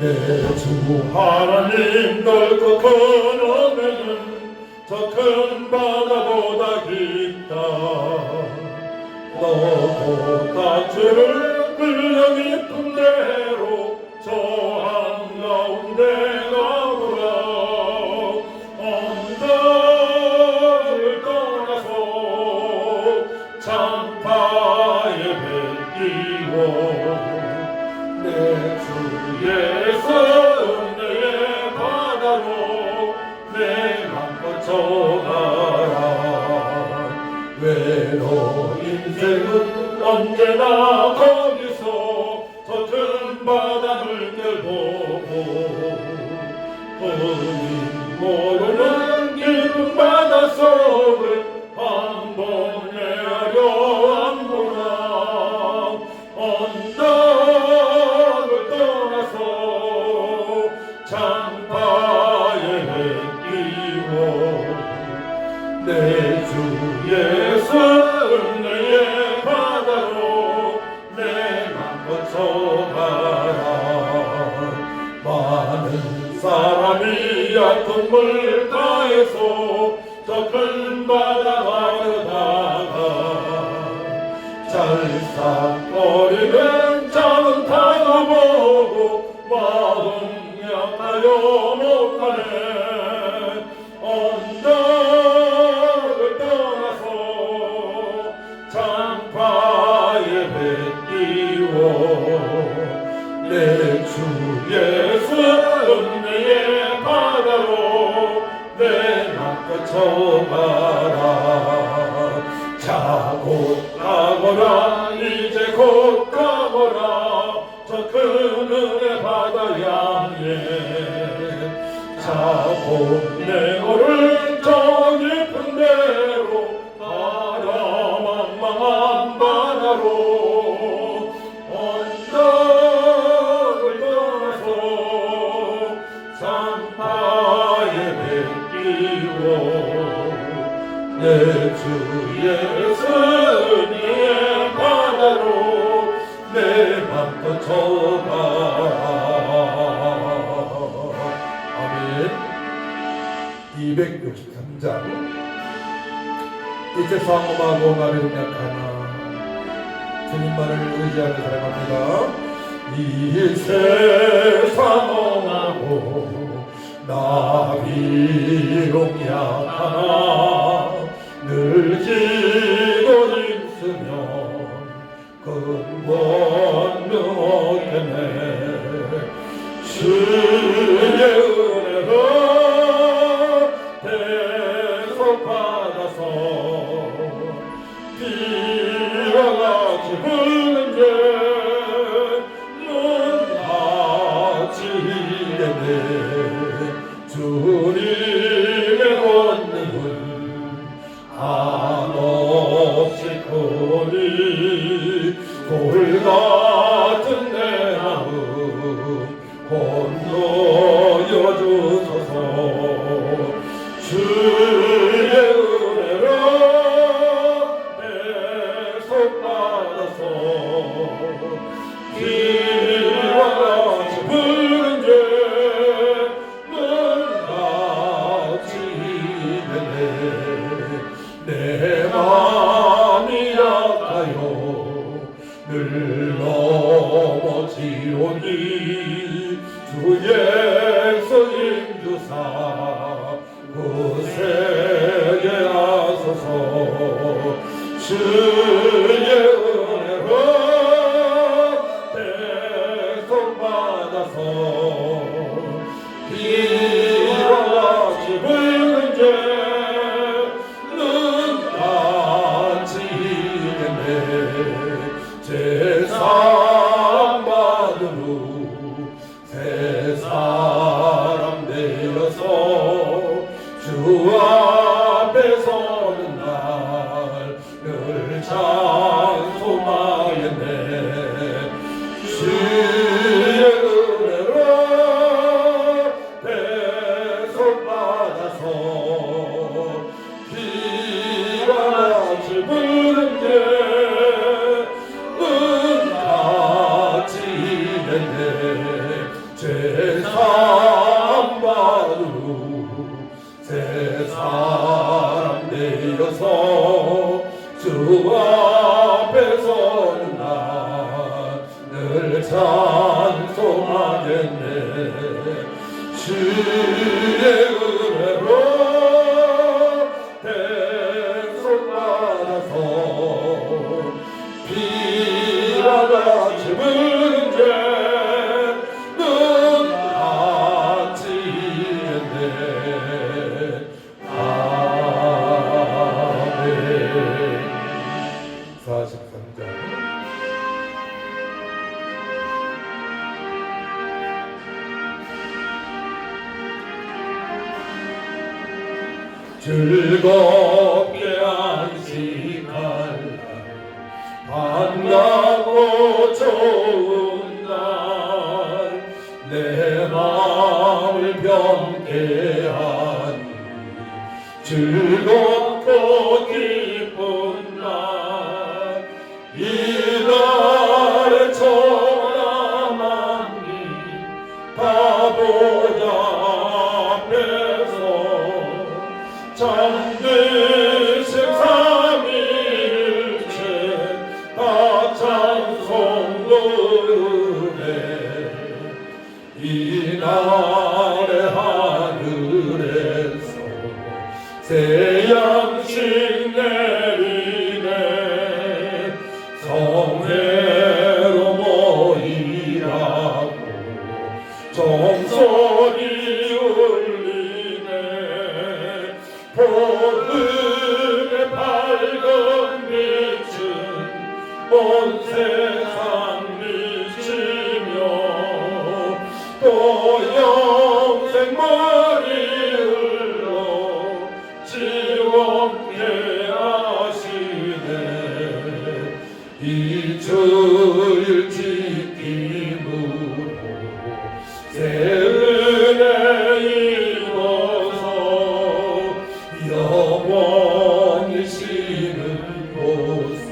내 주 하나님 넓고 큰 은혜는 저 큰 바다보다 깊다. 너보다 주를 끌려 깊은 대로 저 한가운데 가보라. 언덕을 떠나서 창파에 뱉기고 내 주 예수 은혜의 바다로 내 맘 뻗쳐가라. 외로운 인생은 언제나 거기서 저 큰 바다 물결 보고 본인 모르는 깊은 바닷속을 한번 헤아려 안보라. 언덕을 떠나서 창파에 뱉기고 내 주 예수 은혜의 바다로 내 맘 뻗쳐가라. 많은 사람이 얕은 물가에서 저 큰 바다 가려다가 짤싹거리는 작은 타고 보고 마음 약하여 못하네. 언덕을 떠나서 창파에 뱉기고 내 주 예수 은혜의 바다로 내 맘 뻗쳐가라. 자 곧 가거라. 이제 곧 가거라. 저 큰 은혜 바다 향해 자 곧 내 걸을 저 깊은 데로 가라. 망망한 바다로 언덕을 떠나서 창파에 뱉기고 내 주 예수 은혜의 바다로 내 맘 뻗쳐가라. 아멘. 263장 이제 상음하고 나를 음약하나 주님만을 의지하며 살아갑니다. 이세 상음하고 나비 용약하나 늘 기도 힘쓰며 근본능 얻겠네. 주의 은혜로 대속받아서 비와 같이 부는 죄 눈 아치겠네. 주님의 권능은 한없이 크니 돌같은 내 마음 건너여 주소서. 주의 은혜로 대속받아서 비와 같이 부는 죄 눈 아치겠네. 내 맘이 약하여 늘 넘어지오니 주의 성인 주사 구세게 하소서. 주의 은혜로 대속받아서 비와 같이 부는 죄 눈 아치겠네. 제사 받은 후 새 사람 되어서 주 앞에 서는 날 늘 찬양 찬송하겠네. 주의 은혜로 대속받아서 비라가 짚은 죄는 아치겠네. 아멘. 43장. 즐겁게 안식할 날, 반갑고 좋은 날, 내 마음을 병케 하니 즐겁고 기쁜 날, 이 날에 천하만민 바보자 앞에서 잠드신 삼위일체 다 찬송 부르네. 이 날에 하늘에서 새 양식 내리네. 성회로 모이라고 종소리 울리네. 보름의 밝은 빛은 온 세상 비치며 또 영생 머리 흘러 지원케 하시네. 이 주일 지킴으로 새 은혜 입어서 영원히 쉬는 곳에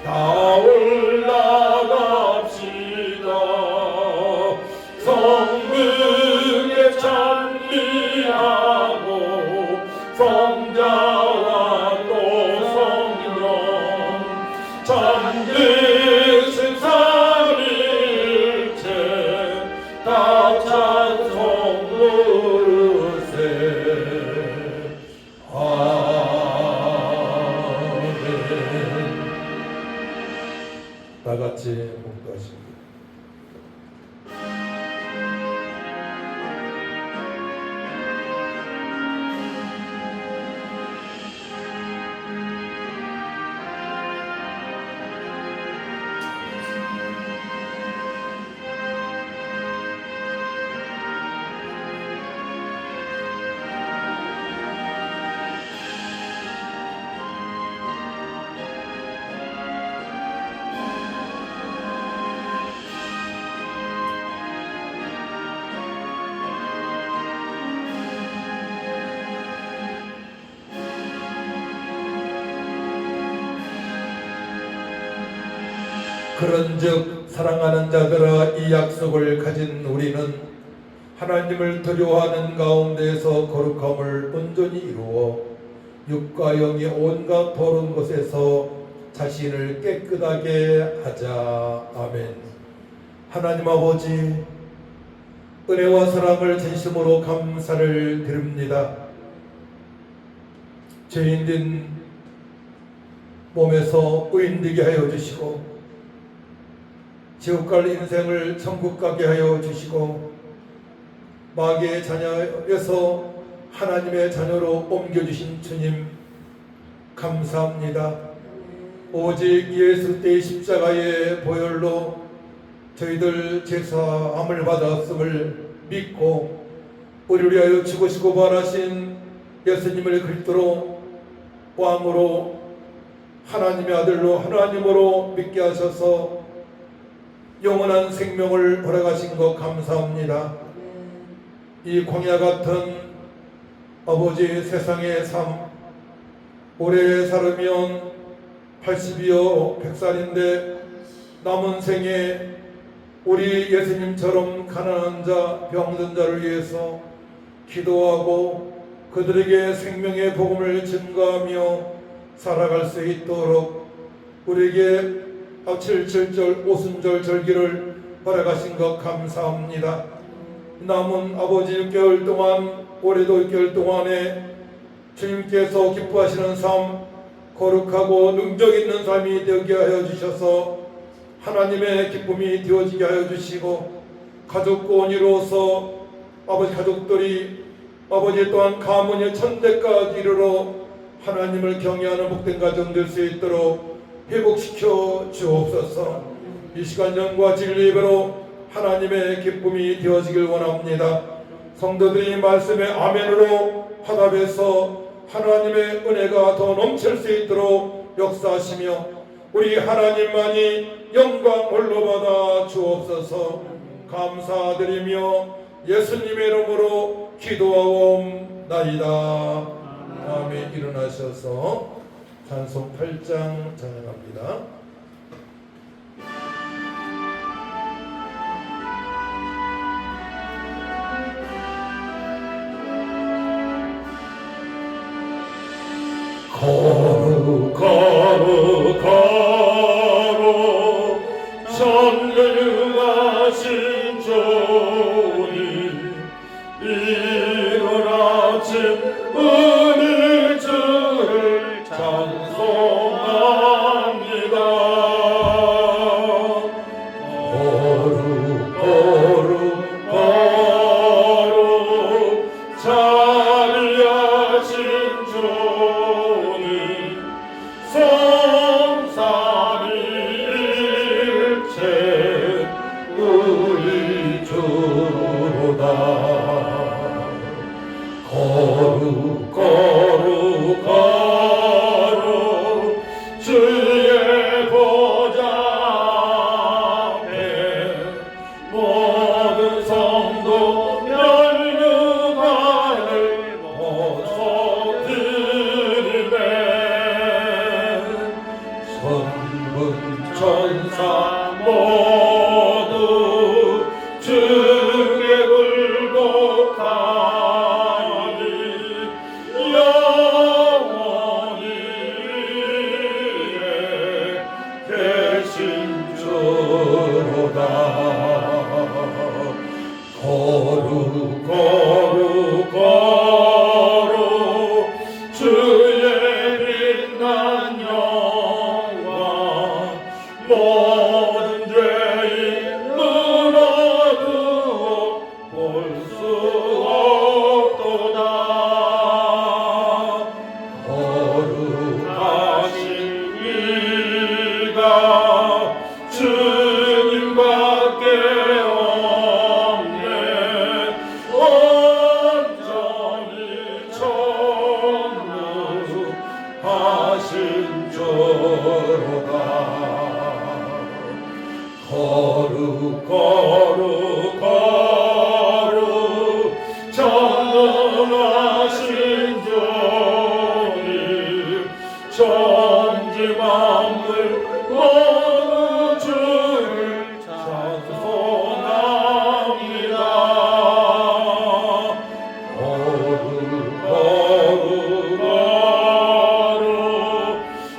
다 올라갑시다. 성령에 찬미하고 성자와 또 성령 잠드신 삼위일체 다 찬송 부르세. 아멘. 다 같이 봉독하십니다. 그런즉 사랑하는 자들아, 이 약속을 가진 우리는 하나님을 두려워하는 가운데서 거룩함을 온전히 이루어 육과 영이 온갖 더러운 것에서 자신을 깨끗하게 하자. 아멘. 하나님 아버지, 은혜와 사랑을 진심으로 감사를 드립니다. 죄인된 몸에서 의인되게 하여 주시고 지옥 갈 인생을 천국 가게 하여 주시고 마귀의 자녀에서 하나님의 자녀로 옮겨주신 주님 감사합니다. 오직 예수 때의 십자가의 보혈로 저희들 죄사함을 받았음을 믿고 우리를 위하여 죽으시고 부활하신 예수님을 그리스도로 왕으로 하나님의 아들로 하나님으로 믿게 하셔서 영원한 생명을 허락하신 것 감사합니다. 이 광야 같은 아버지 세상의 삶, 오래 살으면 80이요 100살인데 남은 생에 우리 예수님처럼 가난한 자, 병든 자를 위해서 기도하고 그들에게 생명의 복음을 증거하며 살아갈 수 있도록 우리에게 7.7절 오순절 절기를 허락하신 것 감사합니다. 남은 아버지 6개월 동안, 올해도 6개월 동안에 주님께서 기뻐하시는 삶, 거룩하고 능력 있는 삶이 되게 하여 주셔서 하나님의 기쁨이 되어지게 하여 주시고, 가족과 이루어서 아버지 가족들이 아버지 또한 가문의 천대까지 이르러 하나님을 경외하는 복된 가정 될 수 있도록 회복시켜 주옵소서. 이 시간 영과 진리 예배로 하나님의 기쁨이 되어지길 원합니다. 성도들이 말씀에 아멘으로 화답해서 하나님의 은혜가 더 넘칠 수 있도록 역사하시며 우리 하나님만이 영광 올려받아 주옵소서. 감사드리며 예수님의 이름으로 기도하옵나이다. 아멘. 일어나셔서 찬송 8장 찬양합니다. 거룩 전능하신 주님, 이른 아침 은혜 주를 찬송합니다. 거룩 자비하신 주님, 성삼위일체 우리 주로다. 거룩 주의 보좌 앞에 모든 성도 멸류관을 벗어드리매 천군 천사 모두 주께 굴복하니 영원히 위에 계신 주로다. 거룩 주의 빛난 영광 모든 죄인 무너두어 볼 수 없도다. 거룩하신 이가 주님밖에 없네. 온전히 천루하신 주로다. 거룩 전능하신 주님, 천지 만물 모두 주를 찬송합니다. 거룩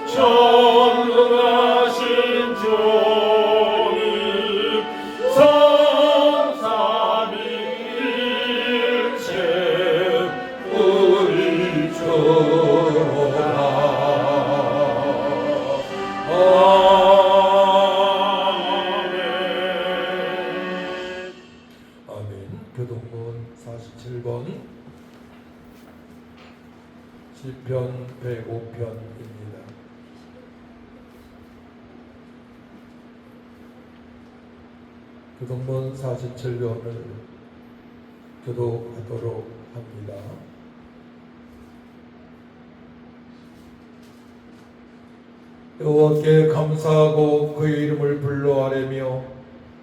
전능하신 주님, 성삼위일체 우리 주로다. 아멘. 교동문 47번 시편 105편입니다. 교동문 47편을 교독하도록 합니다. 여호와께 감사하고 그의 이름을 불러 아뢰며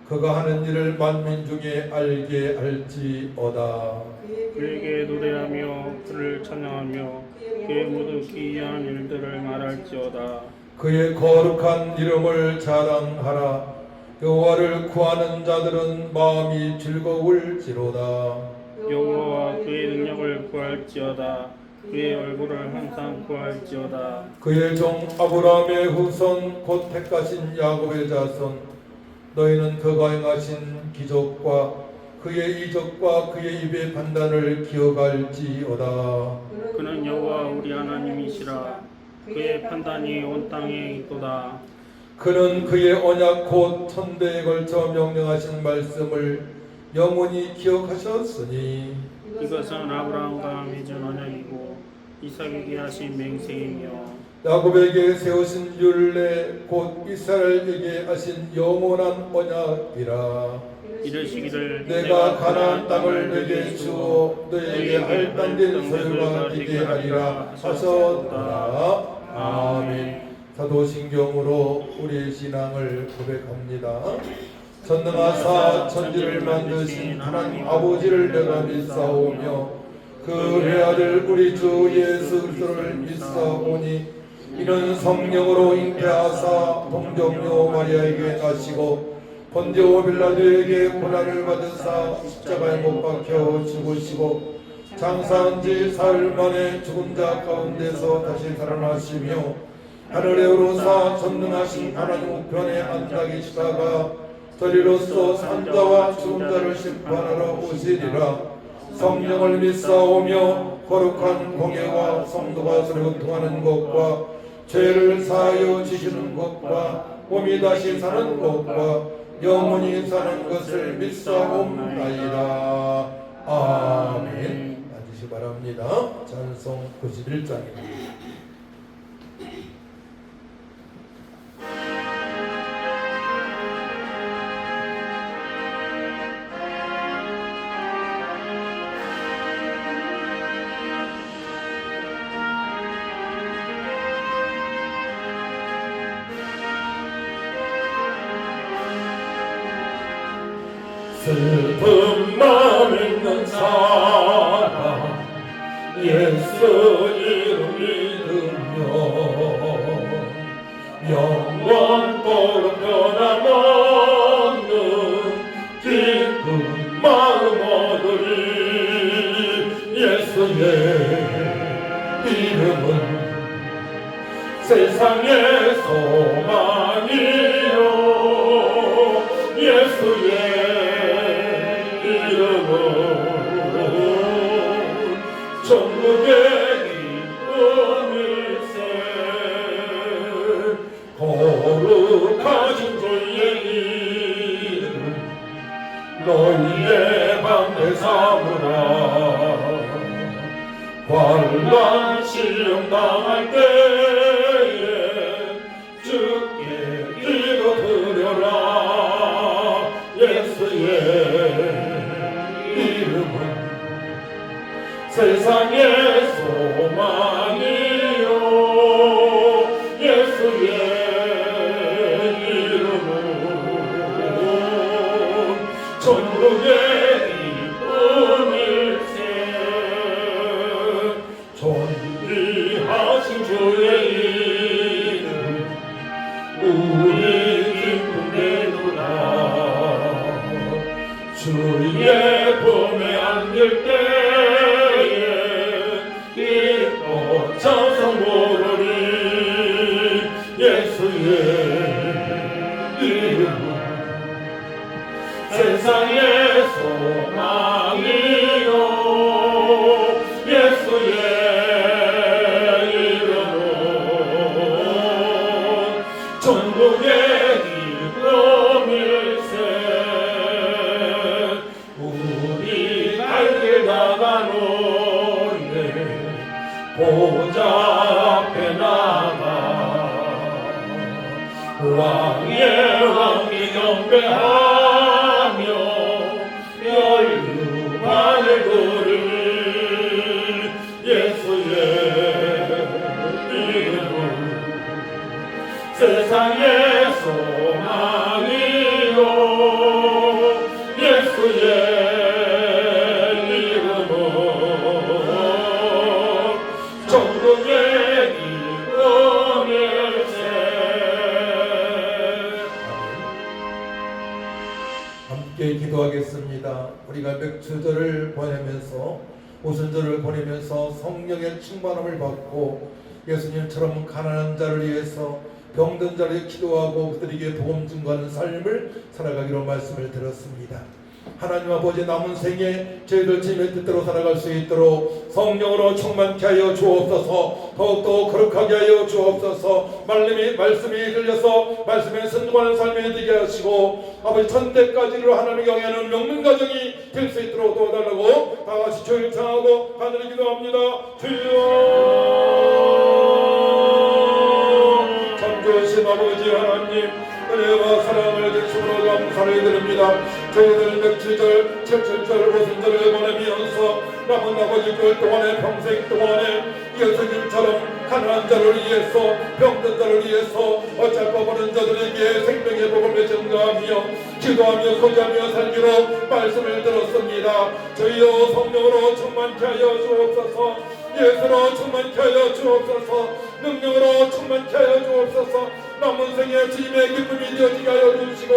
그가 하는 일을 만민 중에 알게 할지어다. 그에게 노래하며 그를 찬양하며 그의 모든 기이한 일들을 말할지어다. 그의 거룩한 이름을 자랑하라. 여호와를 구하는 자들은 마음이 즐거울지로다. 여호와와 그의 능력을 구할지어다. 그의 얼굴을 항상 구할지어다. 그의 종 아브라함의 후손 곧 택하신 야곱의 자손 너희는 그가 행하신 기적과 그의 이적과 그의 입의 판단을 기억할지어다. 그는 여호와 우리 하나님이시라. 그의 판단이 온 땅에 있도다. 그는 그의 언약 곧 천대에 걸쳐 명령하신 말씀을 영원히 기억하셨으니 이것은 아브라함과 맺은 언약이고 이삭에게 하신 맹세이며 야곱에게 세우신 율례 곧 이스라엘에게 하신 영원한 언약이라. 이르시기를 내가 가나안 땅을 내게 주어 너에게 할당된 소유가 되게 하리라 하셨다. 아멘. 사도신경으로 우리의 신앙을 고백합니다. 전능하사 천지를 만드신 하나님 아버지를 내가 믿사오며 그 외아들 우리 주 예수 그리스도를 믿사오니 이는 성령으로 잉태하사 동정녀 마리아에게 나시고 본디오 빌라도에게 고난을 받으사 십자가에 못 박혀 죽으시고 장사한 지 사흘 만에 죽은 자 가운데서 다시 살아나시며 하늘에 오르사 전능하신 하나님 우편에 앉아 계시다가 저리로서 산자와 죽은 자를 심판하러 오시리라. 성령을 믿사오며 거룩한 공예와 성도가 서로 통하는 것과 죄를 사하여 지시는 것과 몸이 다시 사는 것과 영원히 사는 것을 믿사옵나이다. 아멘. 앉으시 바랍니다. 찬송 91장입니다. 슬픈 마음 있는 사람 예수 이름 믿으며 영원토록 변함없는 기쁜 마음 얻으리. 예수의 이름은 세상의 소망이요 예수의 이름은 천국의 기쁨일세. 거룩하신 주의 이름 너희의 방패 삼으라. 환난 시험 당할 때에 주께 기도드려라. 예수의 이름은 세상의 소망이요 예수의 이름은 천국의 기쁨일세. 존귀하신 주의 이름 우리 기쁨 되도다. 주의 품에 안길 때에 기뻐 찬송 부르리. 예수의 이름은 세상의 소망이요 예수의 이름은 천국의 기쁨일세. 우리 갈 길 나가노니 보좌 앞에 나가 왕의 왕이 경배하며 열류만을 부르니. 예수의 이름은 세상의 소망이요 예수의 이름은 천국의 기쁨일세. 함께 기도하겠습니다. 우리가 맥주절을 보내면서 오순절을 보내면서 성령의 충만함을 받고 예수님처럼 가난한 자를 위해서 병든 자를 기도하고 그들에게 복음 증거하는 삶을 살아가기로 말씀을 들었습니다. 하나님 아버지 남은 생에 저희들 주님의 뜻대로 살아갈 수 있도록 성령으로 충만케 하여 주옵소서. 더욱더 거룩하게 하여 주옵소서. 말씀이 들려서 말씀에 순종하는 삶이 되게 하시고 아버지 천대까지를 하나님의 경외하는 명문 가정이 될 수 있도록 도와달라고 다같이 주를 청하고 간절히 기도합니다. 주여 참좋으신 아버지 하나님 은혜와 사랑을 주시므로 감사를 드립니다. 저희들 며칠절, 칠칠절, 오순절을 보내면서 남은 아버지 그 동안의 평생 동안에 예수님처럼 가난한 자를 위해서 병든 자를 위해서 어쩔 바 없는 자들에게 생명의 복음을 전가하며 기도하며 소지하며 살기로 말씀을 들었습니다. 저희여 성령으로 충만케 하여 주옵소서. 예수로 충만케 하여 주옵소서. 능력으로 충만케 하여 주옵소서. 남은 생에 주님의 기쁨이 되어지게 하여 주시고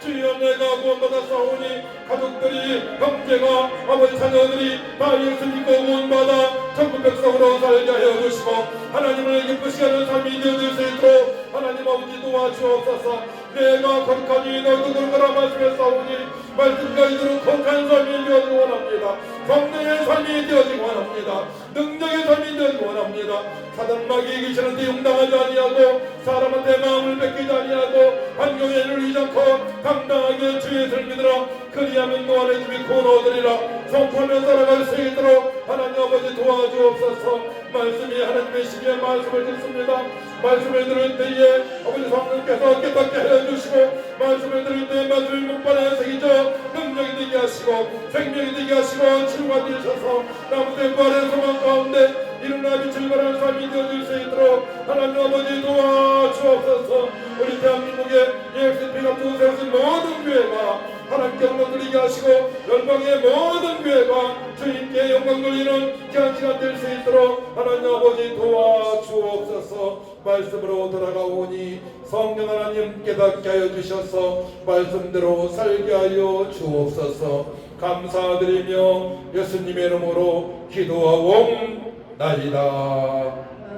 주여 내가 구원받아 싸우니 가족들이 형제가 아버지 자녀들이 다 예수 믿고 구원받아 천국 백성으로 살게 하여 주시고 하나님을 기쁘시게 하는 삶이 되어질 수 있도록 하나님 아버지 도와주옵소서. 내가 거룩하니 너희도 거룩하라 말씀에 싸우니 말씀과 이대로 거룩한 삶이 되어지기 원합니다. 성령의 삶이 되어지기 원합니다. 능력의 삶이 되어지기 원합니다. 사단 마귀에 계시는데 용당하지 아니하고 사람한테 마음을 뺏기지 아니하고 환경에 누리지 않고 당당하게 주의 뜻을 믿으라. 그리하면 노안의 집이 구원 얻으리라. 성품하며 살아갈 수 있도록 하나님 아버지 도와주옵소서. 말씀이 하나님의 시기에 말씀을 듣습니다. 말씀을 들을 때에 아버지 성령께서 깨닫게 해주시고 말씀을 들을 때 말씀을 목발에 새기져 능력이 되게 하시고 생명이 되게 하시고 치유가 되셔서 남은 부활의 소망 가운데 일어나 빛을 발하는 삶이 되어질 수 있도록 하나님 아버지 도와주옵소서. 우리 대한민국의 예수 피가 세우신 모든 교회가 하나님께 영광 드리게 하시고 열방의 모든 교회가 주님께 영광 돌리는 귀한 시간 될 수 있도록 하나님 아버지 도와주옵소서. 말씀으로 돌아가오니 성령 하나님 깨닫게 하여 주셔서 말씀대로 살게 하여 주옵소서. 감사드리며 예수님의 이름으로 기도하옵나이다.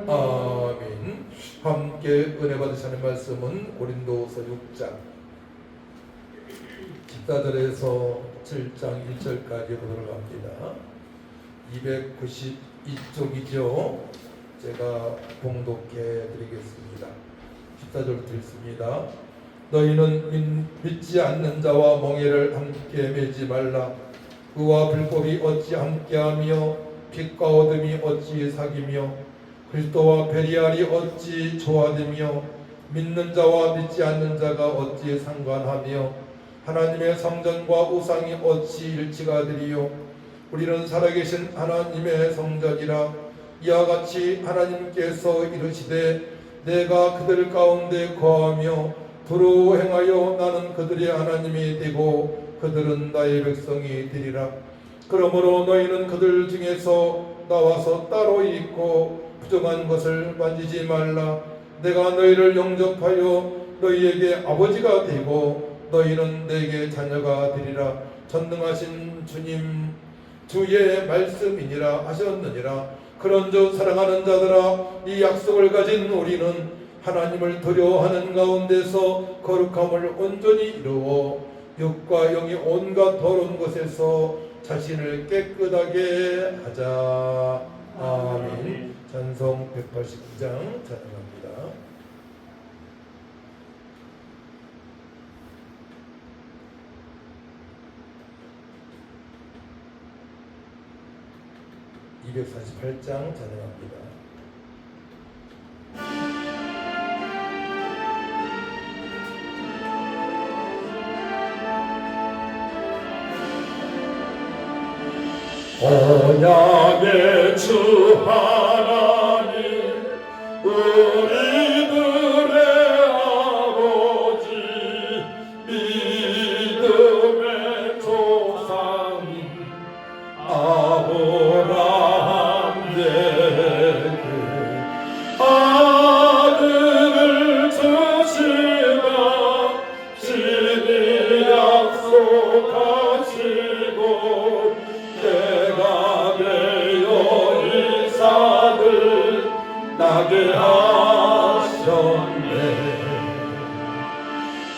아멘. 함께 은혜 받으시는 말씀은 고린도서 6장 14절에서 7장 1절까지 보도록 합니다. 292쪽이죠. 제가 봉독해 드리겠습니다. 14절 드리겠습니다. 너희는 믿지 않는 자와 멍에를 함께 매지 말라. 그와 불법이 어찌 함께하며 빛과 어둠이 어찌 사귀며 그리스도와 배리알이 어찌 조화되며 믿는 자와 믿지 않는 자가 어찌 상관하며 하나님의 성전과 우상이 어찌 일치가 되리요. 우리는 살아계신 하나님의 성전이라. 이와 같이 하나님께서 이르시되 내가 그들 가운데 거하며 두루 행하여 나는 그들의 하나님이 되고 그들은 나의 백성이 되리라. 그러므로 너희는 그들 중에서 나와서 따로 있고 부정한 것을 만지지 말라. 내가 너희를 영접하여 너희에게 아버지가 되고 너희는 내게 자녀가 되리라. 전능하신 주님 주의 말씀이니라 하셨느니라. 그런즉 사랑하는 자들아, 이 약속을 가진 우리는 하나님을 두려워하는 가운데서 거룩함을 온전히 이루어 육과 영이 온갖 더러운 것에서 자신을 깨끗하게 하자. 아멘. 찬송 189장 찬양합니다. (248장) 찬양합니다. 언약의 주 하나님 우리들의 아버지 믿음의 조상인 아브라함 내게 아들을 주시며 신이 약속하시고 내가 가게 하셨네.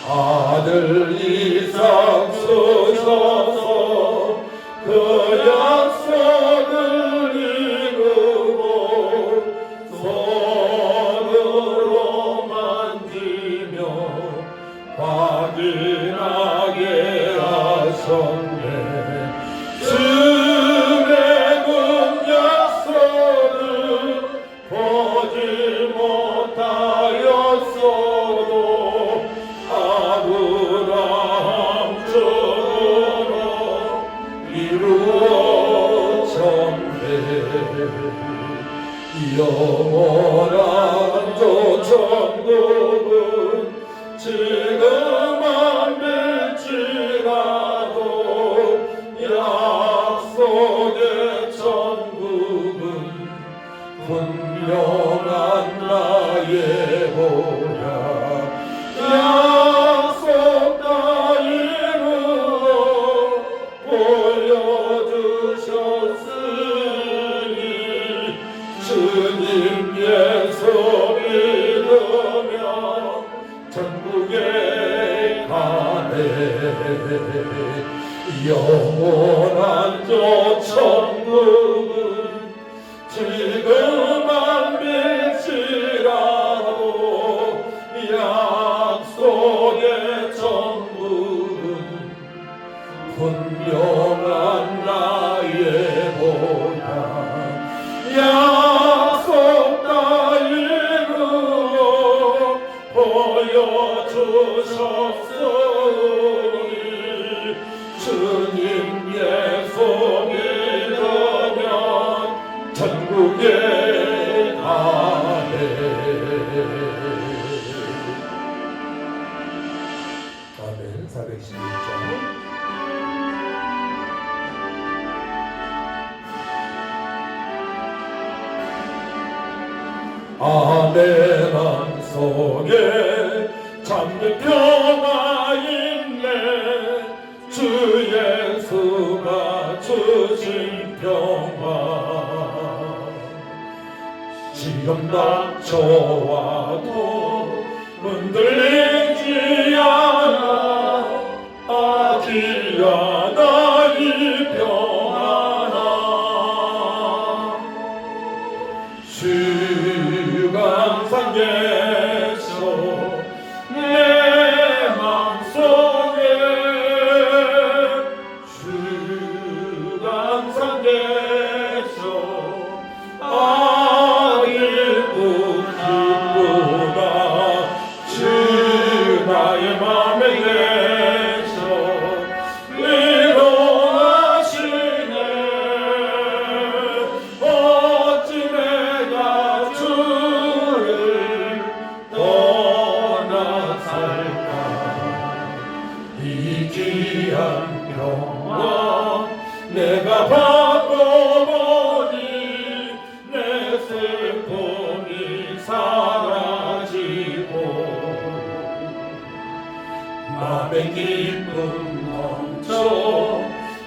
아들 이삭 쓰셔서 그 약속을 이루고 손으로 만지며 확인하게 하셨네. 주의 그 약속을 보지 못하였어도 아브라함 쪽으로 이루어졌네. 영원한 저 천국은 지금 안 될지라도 약속의 천국은 분명한 나의 보야. 약속 다 이루어 보여주셨으니 주님 예수 믿으며 천국에 가네. 영원한 저 천국은 지금 안 될지라도 약속의 천국은 분명한 나의 보야. 약속 다 이루어 보여주셨으니 주님 예수 믿으면 천국에 가네. 아멘. 416장. 아내 맘속에 참된 평화 있네. 주 예수가 주신 평화. 시험 닥쳐와도 흔들리지 않아. 아기야 나의 평안아. 주강산계셔 내 맘속에. 주강산계셔 아기고 기쁘다. 주 나의 맘에 계셔 위로하시네. 어찌 내가 주를 떠나 살까. 이 귀한 평화 내가 받고 보니 내 슬픔이 사라지고 맘의 기쁨 넘쳐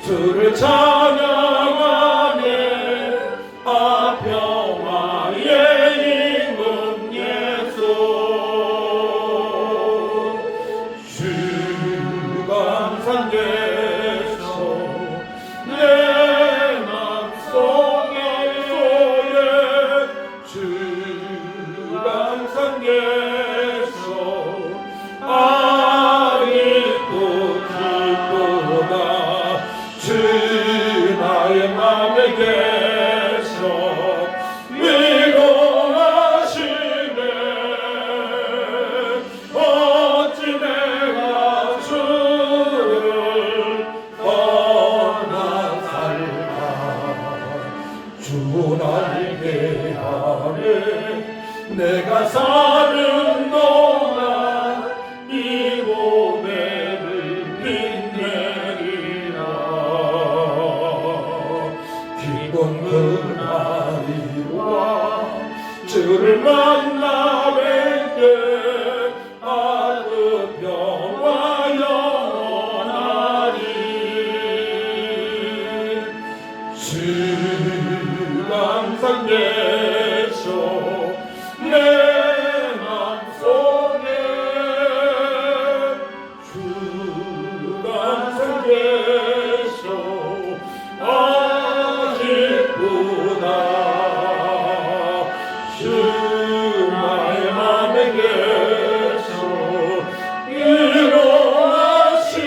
주를 찬양하네. 아 평화의 임금 예수. 주강산계셔 내 맘속에. 주강산계셔 아리고 기쁘다. 주 나의 맘에 계셔 위로하시네. 어찌 내가 주를 떠나 살까. 주 날개 아래 내가 사는 동안 이 고백을 빛내리라. 기쁜 그날이와 주를 만나 뵙게. 아그 평화 영원하리. 주강산계셔 주가 항상 계셔 기쁘다 주 나의 맘에 계셔 위로하시네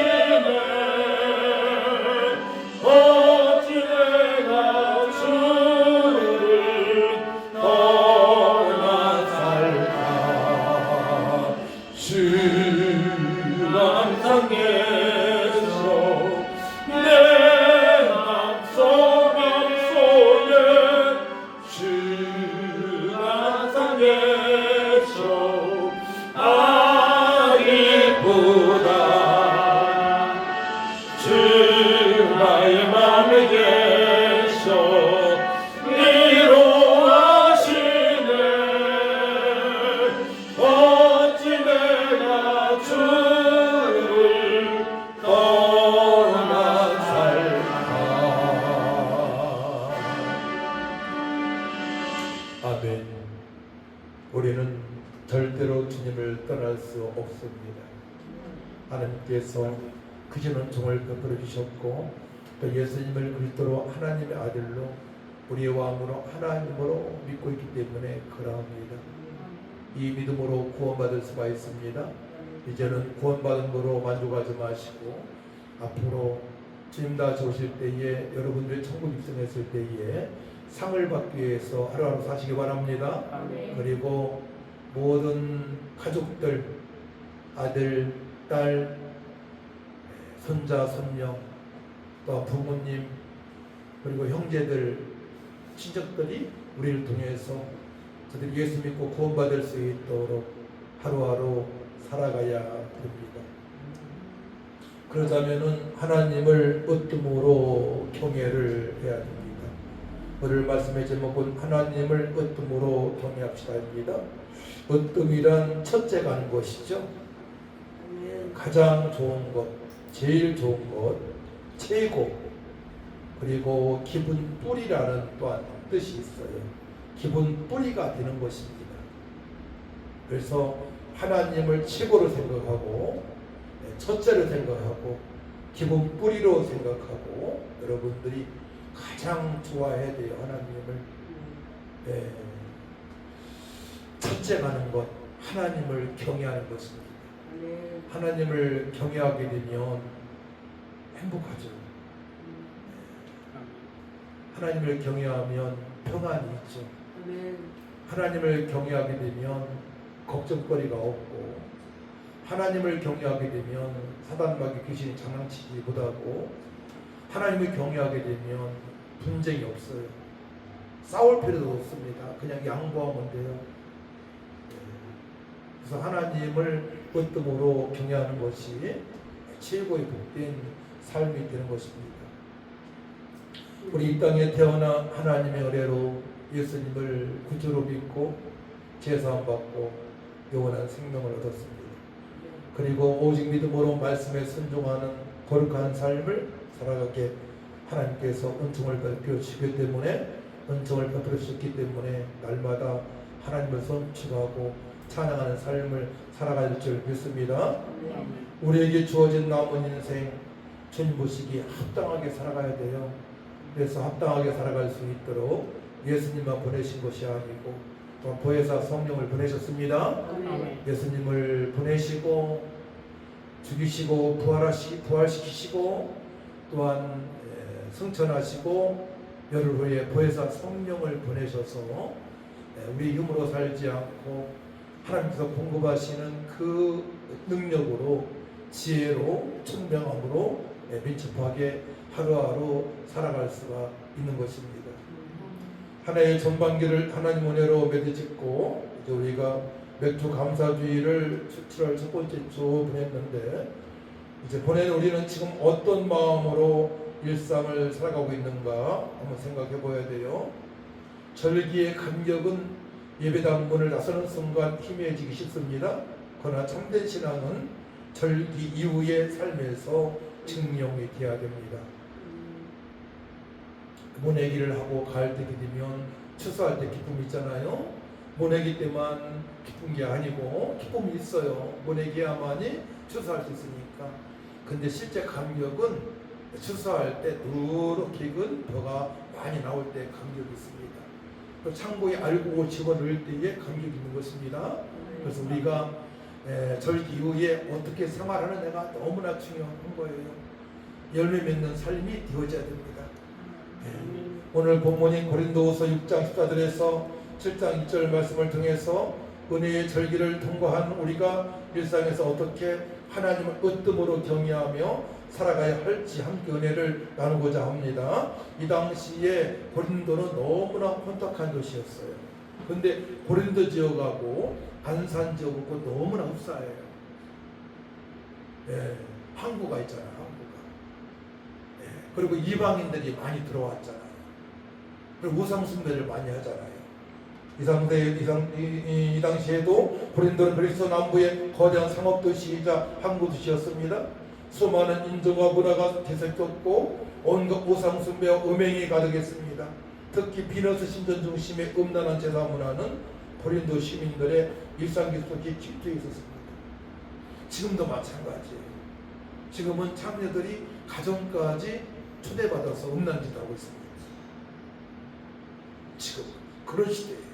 어찌 내가 주를 떠나 살까 주가 항상 계셔 내 맘속에 주가 항상 계셔 기쁘다 주 나의 맘에 계셔 위로하시네 어찌 내가 주를 떠나 살까. 아멘. 우리는 절대로 주님을 떠날 수 없습니다. 하나님께서 그전은 종을 베풀어 주셨고 또 예수님을 그리스도로 하나님의 아들로 우리의 왕으로 하나님으로 믿고 있기 때문에 그러합니다. 이 믿음으로 구원받을 수가 있습니다. 이제는 구원받은 거로 만족하지 마시고 앞으로 주님 다시 오실 때에 여러분들이 천국 입성했을 때에 상을 받기 위해서 하루하루 사시기 바랍니다. 그리고 모든 가족들, 아들, 딸, 손자, 손녀, 또 부모님, 그리고 형제들, 친척들이 우리를 통해서 저들이 예수 믿고 구원받을 수 있도록 하루하루 살아가야 됩니다. 그러자면은 하나님을 으뜸으로 경외를 해야 됩니다. 오늘 말씀의 제목은 하나님을 으뜸으로 경외합시다입니다. 으뜸이란 첫째 가는 것이죠. 가장 좋은 것, 제일 좋은 것, 최고. 그리고 기분 뿌리라는 또한 뜻이 있어요. 기분 뿌리가 되는 것입니다. 그래서 하나님을 최고로 생각하고 첫째로 생각하고 기분 뿌리로 생각하고 여러분들이 가장 좋아해야 돼요. 하나님을 첫째 가는 것, 하나님을 경외하는 것입니다. 하나님을 경외하게 되면 행복하죠. 하나님을 경외하면 평안이 있죠. 하나님을 경외하게 되면 걱정거리가 없고 하나님을 경외하게 되면 사단마귀 귀신이 장난치지 못하고 하나님을 경외하게 되면 분쟁이 없어요. 싸울 필요도 없습니다. 그냥 양보하면 돼요. 그래서 하나님을 으뜸으로 경외하는 것이 최고의 복된 삶이 되는 것입니다. 우리 이 땅에 태어나 하나님의 은혜로 예수님을 구주로 믿고 제사함 받고 영원한 생명을 얻었습니다. 그리고 오직 믿음으로 말씀에 순종하는 거룩한 삶을 살아가게 하나님께서 은총을 베풀어 주시기 때문에 은총을 베풀어 주셨기 때문에 날마다 하나님을 선축하고 찬양하는 삶을 살아갈 줄 믿습니다. 우리에게 주어진 남은 인생 주님 보시기에 합당하게 살아가야 돼요. 그래서 합당하게 살아갈 수 있도록 예수님만 보내신 것이 아니고 또 보혜사 성령을 보내셨습니다. 예수님을 보내시고 죽이시고 부활시키시고 또한 승천하시고 열흘 후에 보혜사 성령을 보내셔서 우리 힘으로 살지 않고 하나님께서 공급하시는 그 능력으로 지혜로 총명함으로 민첩하게 하루하루 살아갈 수가 있는 것입니다. 하나의 전반기를 하나님 은혜로 맺어짓고 이제 우리가 맥주 감사주의를 7월 첫 번째 주 보냈는데 이제 보낸 우리는 지금 어떤 마음으로 일상을 살아가고 있는가 한번 생각해 봐야 돼요. 절기의 간격은 예배당문을 나서는 순간 희미해지기 쉽습니다. 그러나 참된 신앙은 절기 이후의 삶에서 증명이 되어야 됩니다. 모내기를 하고 가을 때 되면 추수할 때 기쁨이 있잖아요. 모내기 때만 기쁜 게 아니고 기쁨이 있어요. 모내기야만이 추수할 수 있으니까. 근데 실제 감격은 추수할 때 누렇게 익은 벼가 많이 나올 때 감격이 있습니다. 또 창고에 알고 집어넣을 때에 감격이 있는 것입니다. 그래서 우리가 절기 이후에 어떻게 생활하느냐가 너무나 중요한 거예요. 열매 맺는 삶이 되어져야 됩니다. 오늘 본문인 고린도후서 6장 14절에서 7장 1절 말씀을 통해서 은혜의 절기를 통과한 우리가 일상에서 어떻게 하나님을 으뜸으로 경외하며 살아가야 할지 함께 은혜를 나누고자 합니다. 이 당시에 고린도는 너무나 혼탁한 도시였어요. 근데 고린도 지역하고 안산 지역하고 너무나 흡사해요. 항구가 있잖아요. 항구가. 그리고 이방인들이 많이 들어왔잖아요. 그리고 우상숭배를 많이 하잖아요. 이 당시에도 고린도는 그리스 남부의 거대한 상업도시이자 항구도시였습니다. 수많은 인종과 문화가 대섞였고 온갖 우상숭배와 음행이 가득했습니다. 특히 비너스 신전 중심의 음란한 제사 문화는 고린도 시민들의 일상 속에 깊게 있었습니다. 지금도 마찬가지예요. 지금은 장녀들이 가정까지 초대받아서 음란 짓 하고 있습니다. 지금 그런 시대예요.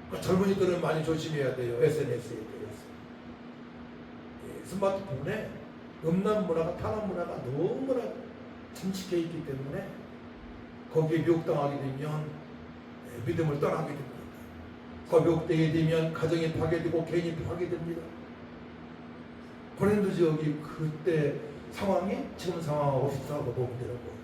그러니까 젊은이들은 많이 조심해야 돼요. SNS에 대해서. 스마트폰에 음란 문화가, 탄압 문화가 너무나 침식해 있기 때문에 거기에 미혹당하게 되면 믿음을 떠나게 됩니다. 미혹되게 되면 가정이 파괴되고 개인이 파괴됩니다. 고린도 지역이 그때 상황이 지금 상황하고 비슷하고 보면 되는 거예요.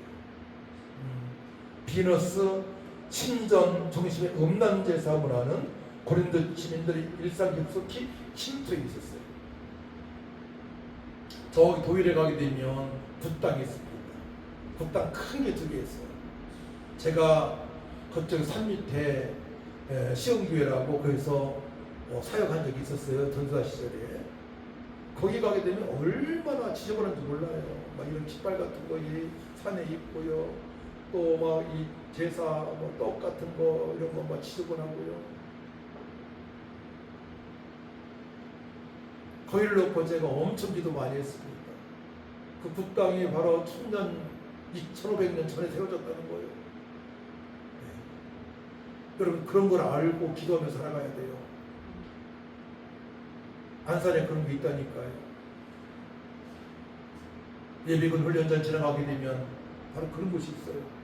비너스 신전 중심의 음란 제사 문화는 고린도 시민들이 일상 깊숙이 침투해 있었어요. 저기 도일에 가게 되면 굿당이 있습니다. 굿당 큰 게 두 개 있어요. 제가 그쪽 산 밑에 시흥교회라고 거기서 사역한 적이 있었어요. 전사 시절에. 거기 가게 되면 얼마나 지저분한지 몰라요. 막 이런 깃발 같은 거 산에 있고요. 또 막 이 제사 떡 같은 거 이런 거 막 지저분하고요. 거기를 놓고 제가 엄청 기도 많이 했습니다. 그 굿당이 바로 1500년 전에 세워졌다는 거예요. 여러분 그런 걸 알고 기도하며 살아가야 돼요. 안산에 그런 게 있다니까요. 예비군 훈련장 지나가게 되면 바로 그런 곳이 있어요.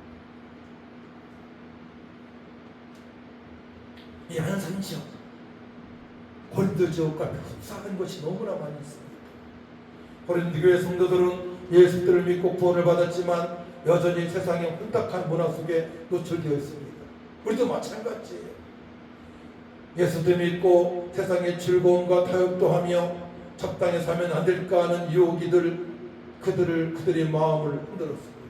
이 안산 지역, 고린도 지역과 흡사한 것이 너무나 많이 있습니다. 고린도 교회 성도들은 예수들을 믿고 구원을 받았지만 여전히 세상의 혼탁한 문화 속에 노출되어 있습니다. 우리도 마찬가지예요. 예수도 믿고 세상의 즐거움과 타협도 하며 적당히 살면 안 될까 하는 유혹이 그들의 마음을 흔들었습니다.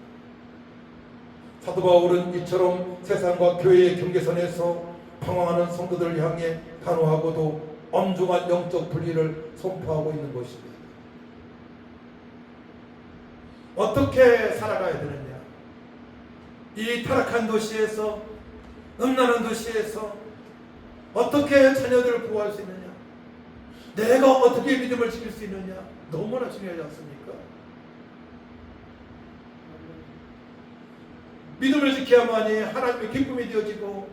사도 바울은 이처럼 세상과 교회의 경계선에서 방황하는 성도들을 향해 단호하고도 엄중한 영적 분리를 선포하고 있는 것입니다. 어떻게 살아가야 되느냐? 이 타락한 도시에서, 음란한 도시에서 어떻게 자녀들을 보호할 수 있느냐? 내가 어떻게 믿음을 지킬 수 있느냐? 너무나 중요하지 않습니까? 믿음을 지켜야만이 하나님의 기쁨이 되어지고,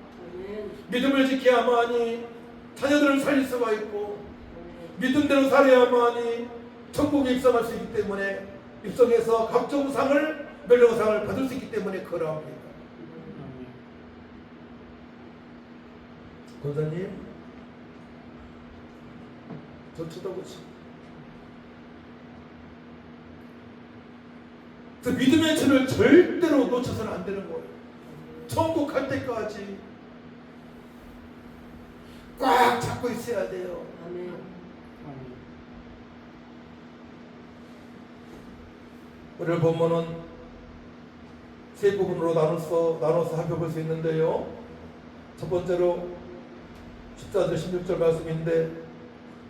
믿음을 지켜야만이 자녀들을 살릴 수가 있고, 믿음대로 살아야만이 천국에 입성할 수 있기 때문에, 입성해서 각종 상을, 멸령상을 받을 수 있기 때문에 그러합니다. 권사님, 저 쳐다보시고. 그래서 믿음의 줄을 절대로 놓쳐서는 안 되는 거예요. 천국 갈 때까지 꽉 잡고 있어야 돼요. 아멘. 오늘 본문은 세 부분으로 나눠서 살펴볼 수 있는데요. 첫 번째로 14절 16절 말씀인데,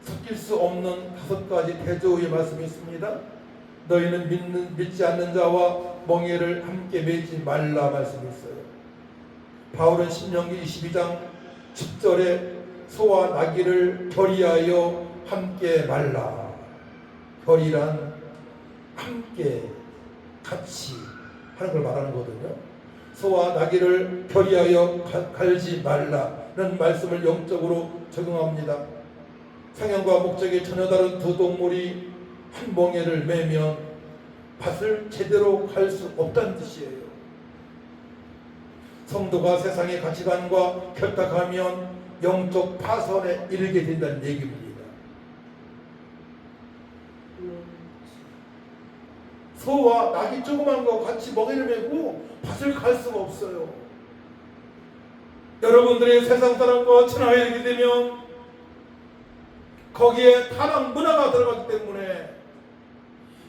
섞일 수 없는 5가지 대조의 말씀이 있습니다. 너희는 믿지 않는 자와 멍에를 함께 매지 말라 말씀이 있어요. 바울은 신명기 22장 10절에 소와 나귀를 결의하여 함께 말라. 결이란 함께 같이 하는 걸 말하는 거거든요. 소와 나귀를 결의하여 갈지 말라는 말씀을 영적으로 적용합니다. 상형과 목적이 전혀 다른 두 동물이 한 멍에를 매면 밭을 제대로 갈 수 없다는 뜻이에요. 성도가 세상의 가치관과 결탁하면 영적 파선에 이르게 된다는 얘기입니다. 소와 낙이 조그만 거 같이 먹이를 메고 밭을 갈 수가 없어요. 여러분들이 세상 사람과 친하게 되면 거기에 타락 문화가 들어가기 때문에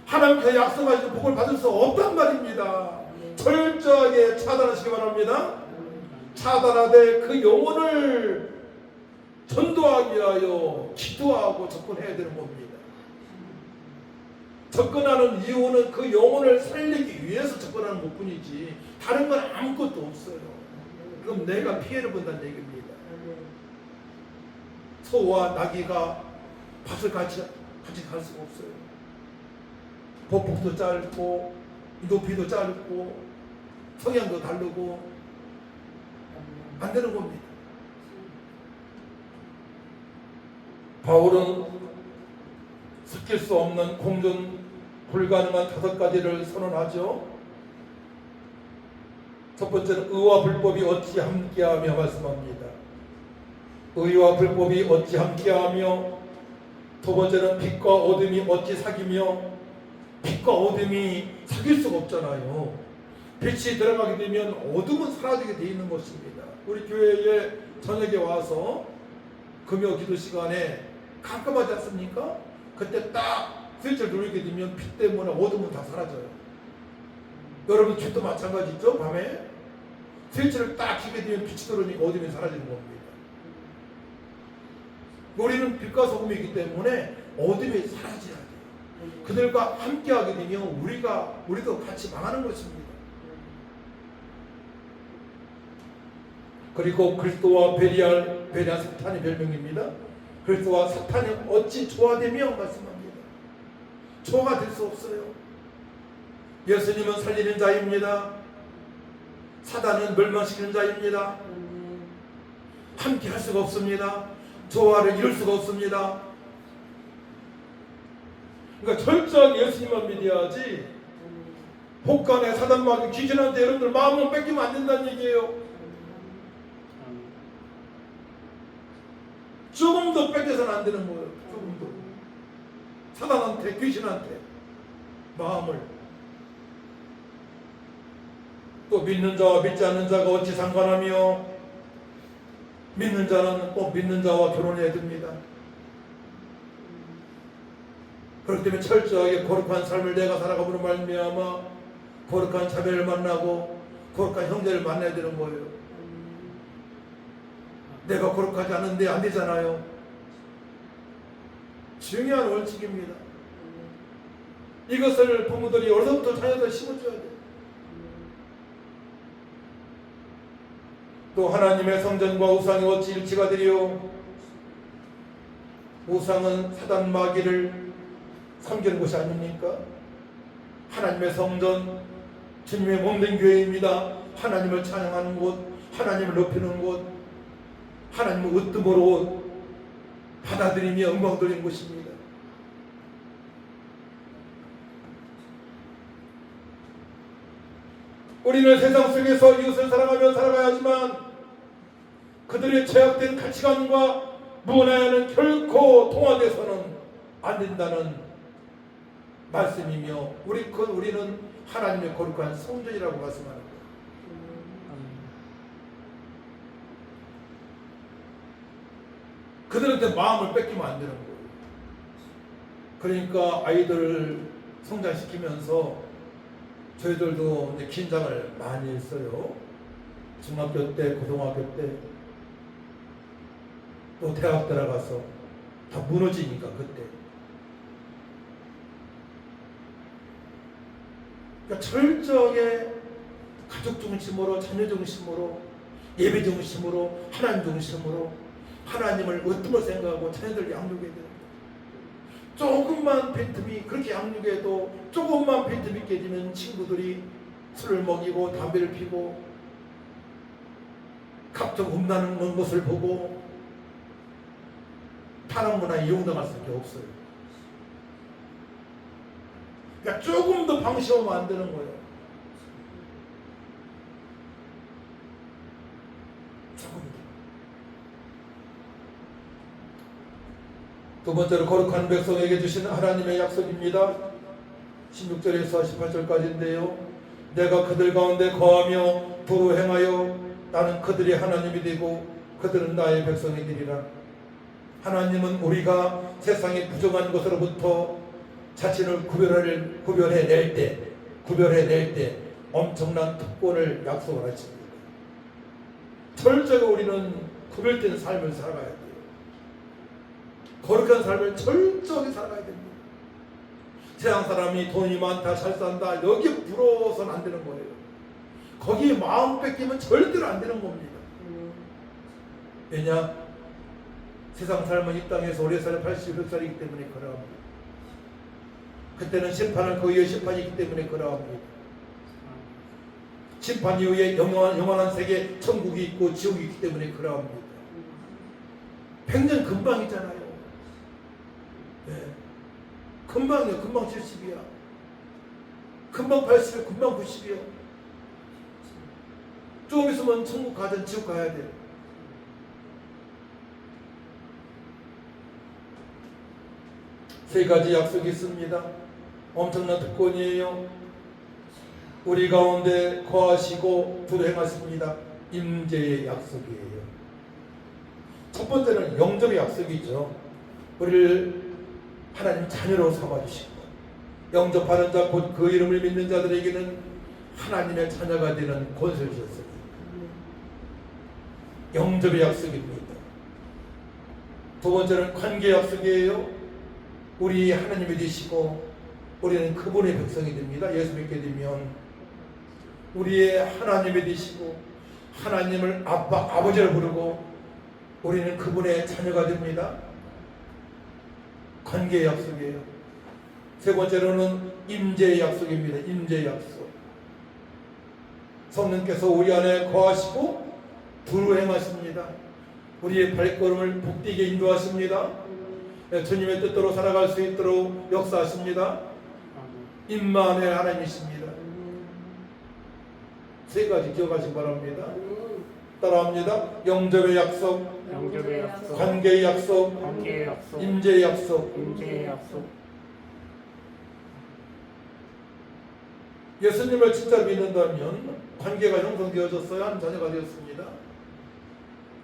하나님께서 약속하신 복을 받을 수 없단 말입니다. 철저하게 차단하시기 바랍니다. 차단하되 그 영혼을 전도하기 위하여 기도하고 접근해야 되는 겁니다. 접근하는 이유는 그 영혼을 살리기 위해서 접근하는 것뿐이지 다른 건 아무것도 없어요. 그럼 내가 피해를 본다는 얘기입니다. 소와 나귀가 밭을 같이 갈 수가 없어요. 보폭도 짧고 높이도 짧고 성향도 다르고 안 되는 겁니다. 바울은 섞일 수 없는 공존 불가능한 5가지를 선언하죠. 첫 번째는 의와 불법이 어찌 함께하며 말씀합니다. 의와 불법이 어찌 함께하며. 두 번째는 빛과 어둠이 어찌 사귀며. 빛과 어둠이 사귈 수가 없잖아요. 빛이 들어가게 되면 어둠은 사라지게 돼 있는 것입니다. 우리 교회에 저녁에 와서 금요 기도 시간에 깜깜하지 않습니까? 그때 딱 스위치를 누르게 되면 빛 때문에 어둠은 다 사라져요. 여러분 집도 마찬가지죠. 밤에 스위치를 딱 켜게 되면 빛이 들어오니까 어둠이 사라지는 겁니다. 우리는 빛과 소금이기 때문에 어둠이 사라져야 돼요. 그들과 함께하게 되면 우리도 같이 망하는 것입니다. 그리고 그리스도와 베리알 사탄의 별명입니다. 그리스도와 사탄이 어찌 조화되며 말씀합니다. 조화가 될 수 없어요. 예수님은 살리는 자입니다. 사단은 멸망시키는 자입니다. 함께 할 수가 없습니다. 조화를 이룰 수가 없습니다. 그러니까 철저하게 예수님만 믿어야지 혹간에 사단마귀 귀신한테 여러분들 마음을 뺏기면 안 된다는 얘기예요. 조금도 뺏겨서는 안 되는 거예요. 조금도. 사단한테 귀신한테 마음을. 또 믿는 자와 믿지 않는 자가 어찌 상관하며. 믿는 자는 꼭 믿는 자와 결혼해야 됩니다. 그렇기 때문에 철저하게 거룩한 삶을 내가 살아가므로 말미암아 거룩한 자매를 만나고 거룩한 형제를 만나야 되는 거예요. 내가 거룩하지 않은데 안 되잖아요. 중요한 원칙입니다. 이것을 부모들이 어려서부터 자녀들 심어줘야 돼요. 또 하나님의 성전과 우상이 어찌 일치가 되리요. 우상은 사단 마귀를 섬기는 곳이 아닙니까? 하나님의 성전, 주님의 몸된 교회입니다. 하나님을 찬양하는 곳, 하나님을 높이는 곳, 하나님을 으뜸으로 받아들이며 영광 돌리는 곳입니다. 우리는 세상 속에서 이웃을 사랑하며 살아가야지만 그들의 죄악된 가치관과 문화에는 결코 통합돼서는 안 된다는 말씀이며 우리는 하나님의 거룩한 성전이라고 말씀하는 거예요. 그들한테 마음을 뺏기면 안 되는 거예요. 그러니까 아이들을 성장시키면서 저희들도 이제 긴장을 많이 했어요. 중학교 때, 고등학교 때, 또 대학 들어가서 다 무너지니까 그때. 그러니까 철저하게 가족 중심으로, 자녀 중심으로, 예배 중심으로, 하나님 중심으로 하나님을 으뜸을 생각하고 자녀들 양육해야 됩니다. 조금만 빈틈이 그렇게 양육해도 조금만 빈틈이 깨지면 친구들이 술을 먹이고 담배를 피고 각종 음란한 것을 보고 타락 문화에 이용당할 수밖에 없어요. 그러니까 조금 더 방심하면 안 되는 거예요. 조금 더. 두 번째로 거룩한 백성에게 주신 하나님의 약속입니다. 16절에서 18절까지인데요. 내가 그들 가운데 거하며 도로 행하여 나는 그들의 하나님이 되고 그들은 나의 백성이 되리라. 하나님은 우리가 세상의 부정한 것으로부터 자신을 구별해낼 때 엄청난 특권을 약속을 하십니다. 철저히 우리는 구별된 삶을 살아가야 돼요. 거룩한 삶을 철저히 살아가야 됩니다. 세상 사람이 돈이 많다, 잘 산다, 여기에 부러워서는 안 되는 거예요. 거기에 마음 뺏기면 절대로 안 되는 겁니다. 왜냐? 세상 삶은 이 땅에서 오래 살아 86살이기 때문에 그러합니다. 그때는 심판을 그 이후에 심판이기 때문에 그러합니다. 심판 이후에 영원한 세계 천국이 있고 지옥이 있기 때문에 그러합니다. 100년 금방이잖아요. 네. 금방이요. 금방 70이야. 금방 80이야. 금방 90이야. 조금 있으면 천국 가든 지옥 가야 돼요. 세 가지 약속이 있습니다. 엄청난 특권이에요. 우리 가운데 거하시고 불행하십니다. 임재의 약속이에요. 첫 번째는 영접의 약속이죠. 우리를 하나님 자녀로 삼아주시고 영접하는 자 곧 그 이름을 믿는 자들에게는 하나님의 자녀가 되는 권세를 주셨습니다. 영접의 약속입니다. 두 번째는 관계 약속이에요. 우리 하나님이 되시고 우리는 그분의 백성이 됩니다. 예수 믿게 되면 우리의 하나님이 되시고 하나님을 아버지를 부르고 우리는 그분의 자녀가 됩니다. 관계의 약속이에요. 세 번째로는 임재의 약속입니다. 임재의 약속. 성령께서 우리 안에 거하시고 두루 행하십니다. 우리의 발걸음을 복되게 인도하십니다. 주님의 뜻대로 살아갈 수 있도록 역사하십니다. 임마누엘 하나님이십니다. 세 가지 기억하시기 바랍니다. 따라합니다. 영접의 약속, 영접의 약속, 관계의 약속, 관계의 약속, 임재의 약속. 임재의 약속. 예수님을 진짜 믿는다면 관계가 형성되어졌어야 한 자녀가 되었습니다.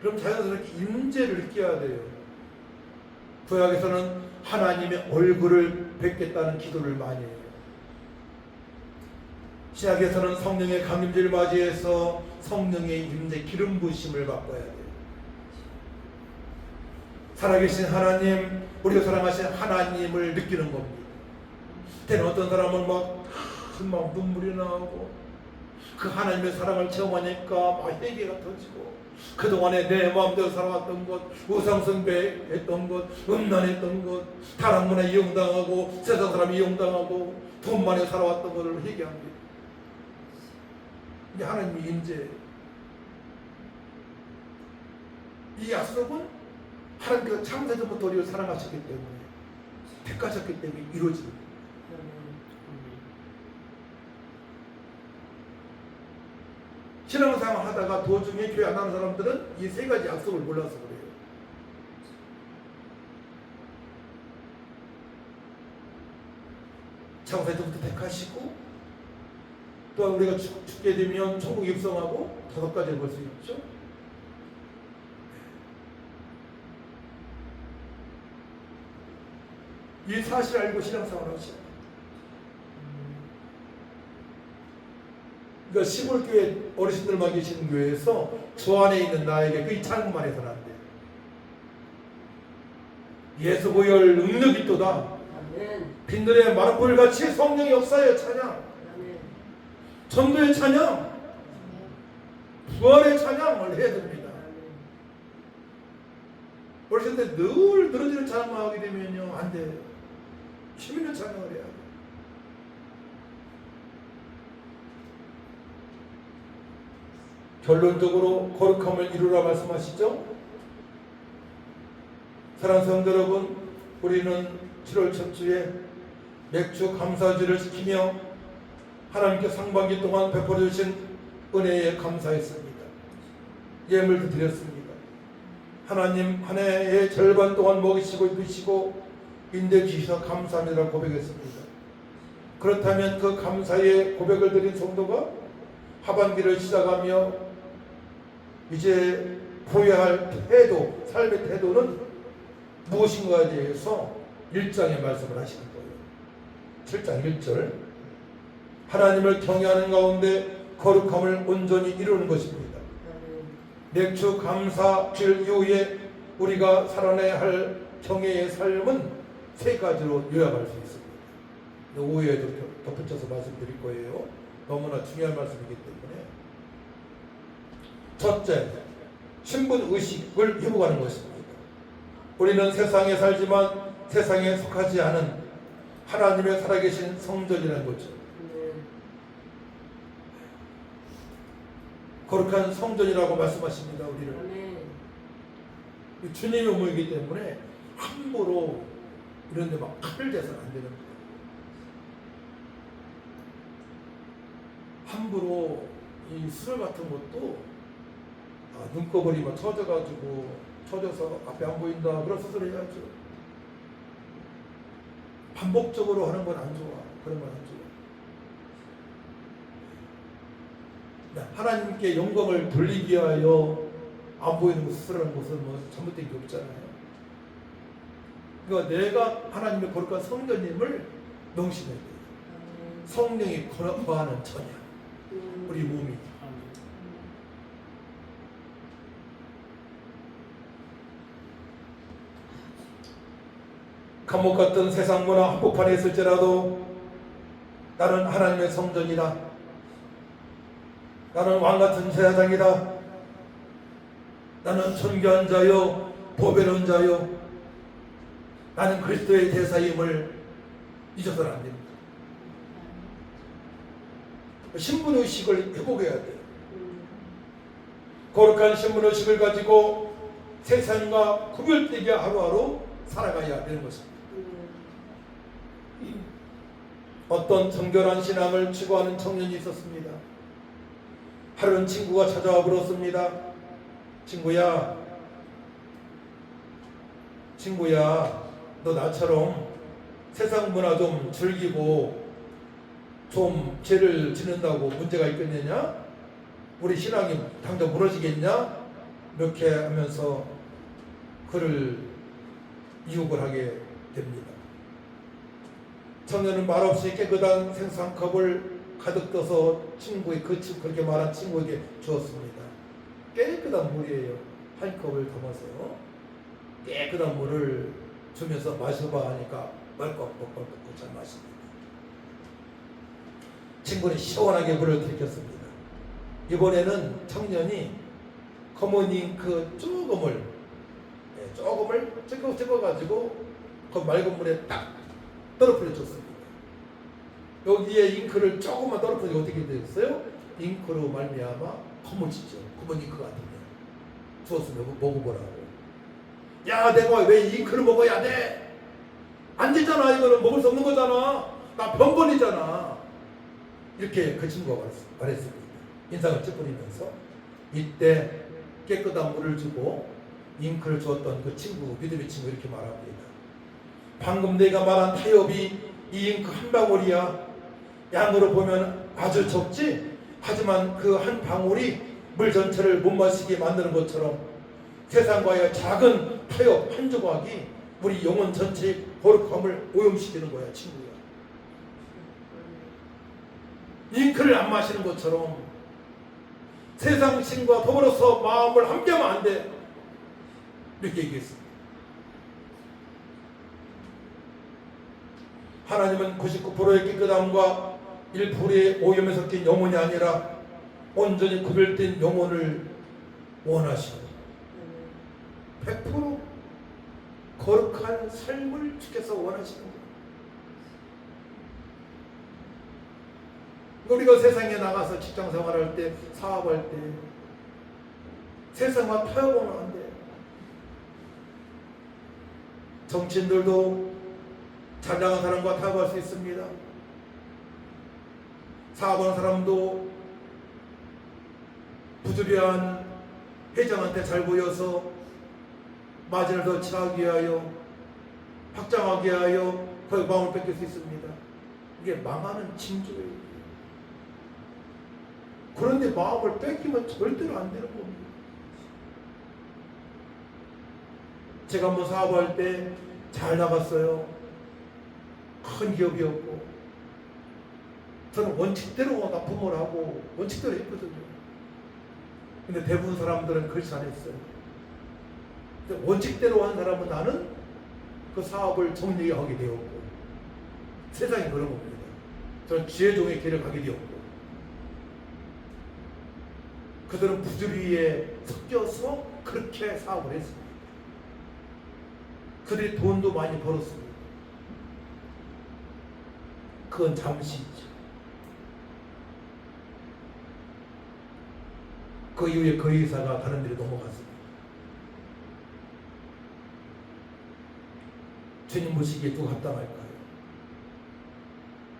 그럼 자연스럽게 임재를 느껴야 돼요. 구약에서는 하나님의 얼굴을 뵙겠다는 기도를 많이 해요. 신약에서는 성령의 강림주를 맞이해서 성령의 임재 기름 부으심을 바꿔야 돼요. 살아계신 하나님, 우리가 사랑하신 하나님을 느끼는 겁니다. 때는 어떤 사람은 막 눈물이 나오고 그 하나님의 사랑을 체험하니까 막 회개가 터지고 그동안에 내 마음대로 살아왔던 것, 우상숭배했던 것, 음란했던 것, 타락문화에 이용당하고 세상 사람이 이용당하고 돈만에 살아왔던 것을 회개합니다. 이게 하나님의 임재. 이 약속은 하나님께서 창세전부터 우리를 사랑하셨기 때문에 택하셨기 때문에 이루어집니다. 신앙생활 하다가 도중에 교회 안 나는 사람들은 이 세 가지 약속을 몰라서 그래요. 창세전부터 택하시고 또 우리가 죽게 되면 천국 입성하고 5가지를 볼 수 있죠. 이 사실 알고 신앙생활 하시고 그러니까 시골교회 어르신들만 계시는 교회에서 저 안에 있는 나에게 그 찬양만 해서는 안 돼. 예수 보혈 능력이 있도다. 빈들의 마른 불같이 성령의 역사의 찬양, 전도의 찬양, 부활의 찬양을 해야 됩니다. 어르신들 늘 늘어지는 찬양만 하게 되면요 안 돼요. 힘 있는 찬양을 해야 돼. 결론적으로 거룩함을 이루라 말씀하시죠. 사랑하는 성도 여러분, 우리는 7월 첫 주에 맥주 감사주를 지키며 하나님께 상반기 동안 베풀어 주신 은혜에 감사했습니다. 예물도 드렸습니다. 하나님 한 해의 절반 동안 먹이시고 입히시고 인대 주셔서 감사합니다 고백했습니다. 그렇다면 그 감사의 고백을 드린 성도가 하반기를 시작하며 이제 보여야 할 태도, 삶의 태도는 무엇인가에 대해서 1장에 말씀을 하시는 거예요. 7장 1절, 하나님을 경외하는 가운데 거룩함을 온전히 이루는 것입니다. 맥주 감사절 이후에 우리가 살아내야 할 경외의 삶은 세 가지로 요약할 수 있습니다. 5회에도 덧붙여서 말씀드릴 거예요. 너무나 중요한 말씀이기 때문에. 첫째, 신분의식을 회복하는 것입니다. 우리는 세상에 살지만 세상에 속하지 않은 하나님의 살아계신 성전이라는 거죠. 거룩한 성전이라고 말씀하십니다. 우리를 주님의 모이기 때문에 함부로 이런 데 막 칼을 대서는 안 되는 거예요. 함부로 이 수술 같은 것도 눈꺼풀이 막 처져서 앞에 안 보인다 그런 수술을 해야죠. 반복적으로 하는 건 안 좋아. 그런 건 안 좋아. 하나님께 영광을 돌리기 위하여 안 보이는 거 수술하는 것은 뭐 잘못된 게 없잖아요. 그러니까 내가 하나님의 거룩한 성전임을 명심해야 돼요. 성령이 거하는 전야 우리 몸이. 감옥 같은 세상 문화 한복판에 있을지라도 나는 하나님의 성전이다. 나는 왕같은 제사장이다. 나는 존귀한 자요 보배로운 자요 나는 그리스도의 대사임을 잊어서는 안 됩니다. 신분의식을 회복해야 돼요. 거룩한 신분의식을 가지고 세상과 구별되게 하루하루 살아가야 되는 것입니다. 어떤 정결한 신앙을 추구하는 청년이 있었습니다. 하루는 친구가 찾아와 물었습니다. 친구야, 너 나처럼 세상 문화 좀 즐기고 좀 죄를 지는다고 문제가 있겠느냐? 우리 신앙이 당장 무너지겠냐? 이렇게 하면서 그를 유혹을 하게 됩니다. 청년은 말없이 깨끗한 생수한컵을 가득 떠서 그렇게 말한 친구에게 주었습니다. 깨끗한 물이에요. 한 컵을 담아서 깨끗한 물을 주면서 마셔봐 하니까 멀컥멀컥 잘 마십니다. 친구는 시원하게 물을 들이켰습니다. 이번에는 청년이 검은 잉크 조금을 찍어가지고 그 맑은 물에 딱 떨어뜨려 줬습니다. 여기에 잉크를 조금만 떨어뜨리고 어떻게 되겠어요? 잉크로 말미암아 검어지죠. 검은 잉크 같으면 주었으면 먹어보라고. 야, 내가 왜 잉크를 먹어야 돼? 안 되잖아. 이거는 먹을 수 없는 거잖아. 나 병건이잖아. 이렇게 그 친구가 말했습니다. 인상을 찌푸리면서. 이때 깨끗한 물을 주고 잉크를 주었던 그 친구, 믿음의 친구 이렇게 말합니다. 방금 내가 말한 타협이 이 잉크 한 방울이야. 양으로 보면 아주 적지? 하지만 그 한 방울이 물 전체를 못 마시게 만드는 것처럼 세상과의 작은 타협 한 조각이 우리 영혼 전체의 거룩함을 오염시키는 거야, 친구야. 잉크를 안 마시는 것처럼 세상 신과 더불어서 마음을 함께하면 안 돼. 이렇게 얘기했습니다. 하나님은 99%의 깨끗함과 1%의 오염에 섞인 영혼이 아니라 온전히 구별된 영혼을 원하시고 100% 거룩한 삶을 주께서 원하시는 거예요. 우리가 세상에 나가서 직장 생활할 때, 사업할 때 세상과 타협하면 안 돼요. 정치인들도 잘 나간 사람과 타협할 수 있습니다. 사업하는 사람도 부주리한 회장한테 잘 보여서 마진을 더 취하기 위하여, 확장하기 위하여 거의 마음을 뺏길 수 있습니다. 이게 망하는 징조예요. 그런데 마음을 뺏기면 절대로 안 되는 겁니다. 제가 한번 사업할 때 잘 나갔어요. 큰 기업이었고, 저는 원칙대로 납품을 하고 원칙대로 했거든요. 근데 대부분 사람들은 그렇지 않았어요. 근데 원칙대로 한 사람은 나는 그 사업을 정리하게 되었고, 세상이 그런 겁니다. 저는 지혜종의 길을 가게 되었고, 그들은 부주리에 섞여서 그렇게 사업을 했습니다. 그들이 돈도 많이 벌었습니다. 그건 잠시이죠. 그 이후에 그 회사가 다른 데로 넘어갔습니다. 주님 보시기에 누가 합당할까요?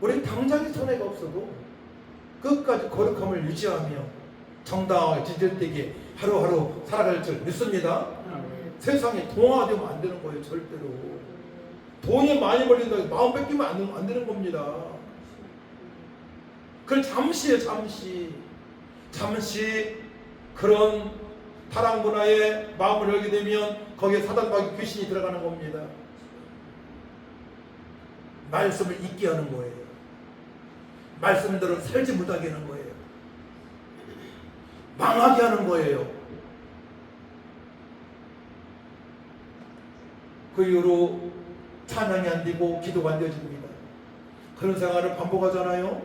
우리 당장의 손해가 없어도 끝까지 거룩함을 유지하며 정당하게 지질되게 하루하루 살아갈 줄 믿습니다. 세상에 동화되면 안 되는 거예요. 절대로. 돈이 많이 벌린다고 마음 뺏기면 안 되는 겁니다. 그건 잠시예요. 잠시 그런 타락 문화에 마음을 열게 되면 거기에 사단마귀 귀신이 들어가는 겁니다. 말씀을 잊게 하는 거예요. 말씀대로 살지 못하게 하는 거예요. 망하게 하는 거예요. 그 이후로 찬양이 안 되고 기도가 안 되어집니다. 그런 생활을 반복하잖아요.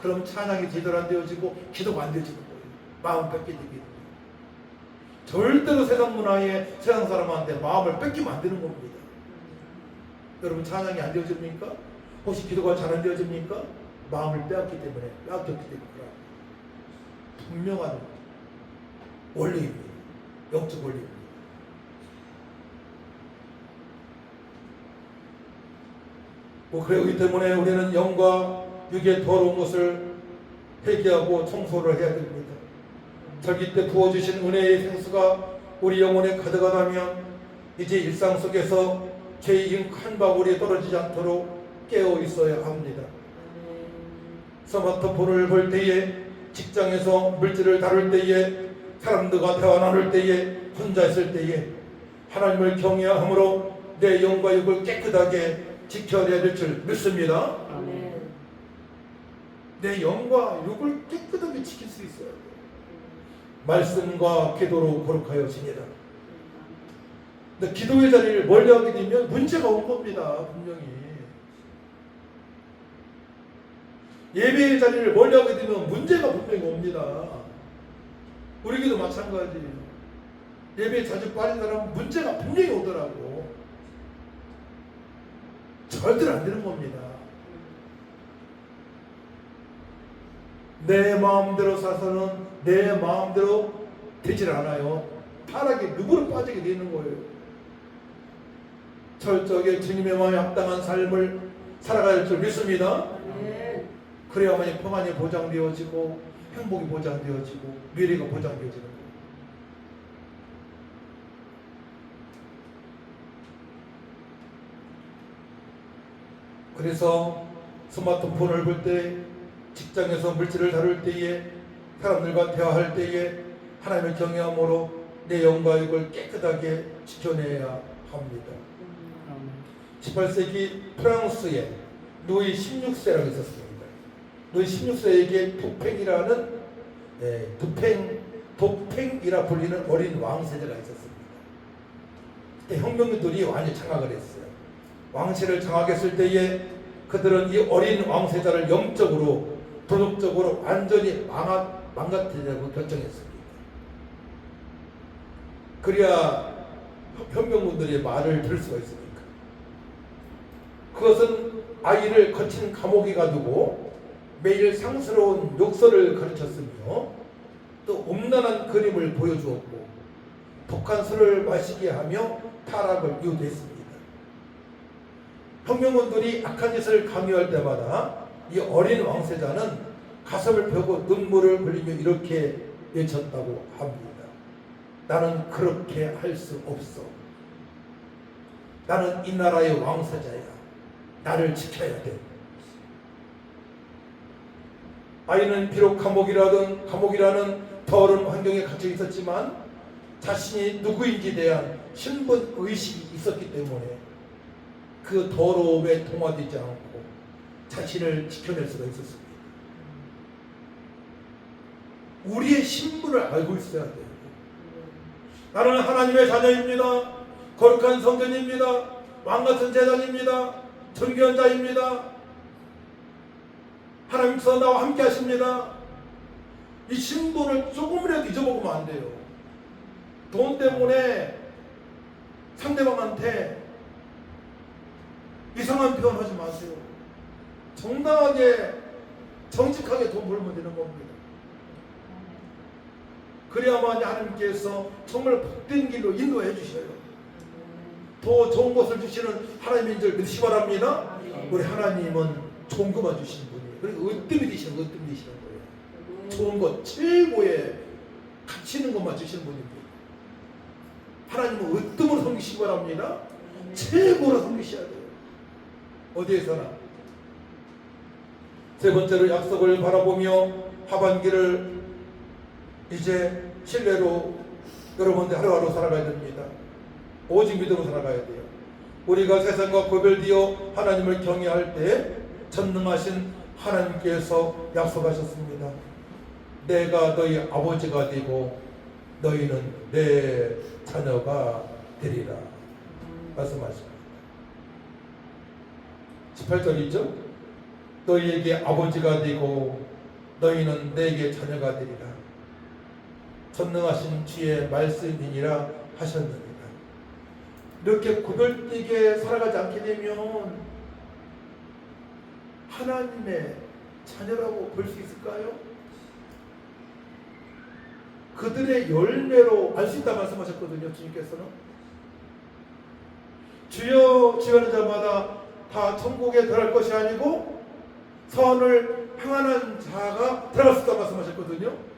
그럼 찬양이 제대로 안 되어지고 기도가 안 되어지는 거예요. 마음 뺏게 되게 됩니다. 절대로 세상 문화에 세상 사람한테 마음을 뺏기면 안 되는 겁니다. 여러분 찬양이 안 되어집니까? 혹시 기도가 잘 안 되어집니까? 마음을 빼앗기 때문에, 빼앗겼기 때문에 분명한 원리입니다. 영적 원리입니다. 그렇기 때문에 우리는 영과 육의 더러운 것을 회개하고 청소를 해야 됩니다. 절기 때 부어주신 은혜의 생수가 우리 영혼에 가득하다면 이제 일상 속에서 죄의 힘 한 방울이 떨어지지 않도록 깨어 있어야 합니다. 스마트폰을 볼 때에, 직장에서 물질을 다룰 때에, 사람들과 대화 나눌 때에, 혼자 있을 때에 하나님을 경외함으로 내 영과 육을 깨끗하게 지켜내야 될 줄 믿습니다. 아멘. 내 영과 육을 깨끗하게 지킬 수 있어요. 말씀과 기도로 거룩하여 지내라. 근데 기도의 자리를 멀리하게 되면 문제가 온 겁니다. 분명히. 예배의 자리를 멀리하게 되면 문제가 분명히 옵니다. 우리 기도 마찬가지예요. 예배에 자주 빠진 사람은 문제가 분명히 오더라고. 절대로 안 되는 겁니다. 내 마음대로 사서는 내 마음대로 되질 않아요. 타락에 누구로 빠지게 되는 거예요. 철저하게 주님의 마음에 합당한 삶을 살아갈 줄 믿습니다. 그래야만이 평안이 보장되어지고 행복이 보장되어지고 미래가 보장되어지는 거예요. 그래서 스마트폰을 볼 때, 직장에서 물질을 다룰 때에, 사람들과 대화할 때에 하나님을 경외함으로 내 영과 육을 깨끗하게 지켜내야 합니다. 18세기 프랑스에 루이 16세라고 있었습니다. 루이 16세에게 도팽이라는 도팽이라 불리는 어린 왕세자가 있었습니다. 그때 혁명가들이 완전히 장악을 했어요. 왕실을 장악했을 때에 그들은 이 어린 왕세자를 영적으로, 도덕적으로 완전히 망가뜨리려고 결정했습니다. 그래야 혁명군들의 말을 들을 수가 있습니까? 그것은 아이를 거친 감옥에 가두고 매일 상스러운 욕설을 가르쳤으며 또 음란한 그림을 보여주었고 독한 술을 마시게 하며 타락을 유도했습니다. 혁명군들이 악한 짓을 강요할 때마다 이 어린 왕세자는 가슴을 펴고 눈물을 흘리며 이렇게 외쳤다고 합니다. 나는 그렇게 할 수 없어. 나는 이 나라의 왕세자야. 나를 지켜야 돼. 아이는 비록 감옥이라는 더러운 환경에 갇혀 있었지만 자신이 누구인지에 대한 신분 의식이 있었기 때문에 그 더러움에 동화되지 않고 자신을 지켜낼 수가 있었습니다. 우리의 신분을 알고 있어야 돼요. 나는 하나님의 자녀입니다. 거룩한 성전입니다. 왕같은 제자입니다. 존귀한 자입니다. 하나님께서 나와 함께 하십니다. 이 신분을 조금이라도 잊어먹으면 안 돼요. 돈 때문에 상대방한테 이상한 표현하지 마세요. 정당하게 정직하게 돈 벌면 되는 겁니다. 그래야만 하나님께서 정말 복된 길로 인도해 주셔요. 더 좋은 것을 주시는 하나님인 줄 믿으시 바랍니다. 우리 하나님은 좋은 것만 주시는 분이에요. 그리고 으뜸이 되시는 거예요. 좋은 것, 최고의 가치 있는 것만 주시는 분입니다. 하나님은 으뜸으로 섬기시기 바랍니다. 최고로 섬기셔야 돼요. 어디에서나. 세 번째로 약속을 바라보며 하반기를 이제 신뢰로 여러분들 하루하루 살아가야 됩니다. 오직 믿음으로 살아가야 돼요. 우리가 세상과 구별되어 하나님을 경외할 때 전능하신 하나님께서 약속하셨습니다. 내가 너희 아버지가 되고 너희는 내 자녀가 되리라 말씀하십니다. 18절이죠. 너희에게 아버지가 되고 너희는 내게 자녀가 되리라. 전능하신 주의 말씀이니라 하셨느니라. 이렇게 구별되게 살아가지 않게 되면 하나님의 자녀라고 볼 수 있을까요? 그들의 열매로 알 수 있다 말씀하셨거든요. 주님께서는 주여 주여하는 자마다 다 천국에 들어갈 것이 아니고 선을 행하는 자가 들어갈 수 있다 말씀하셨거든요.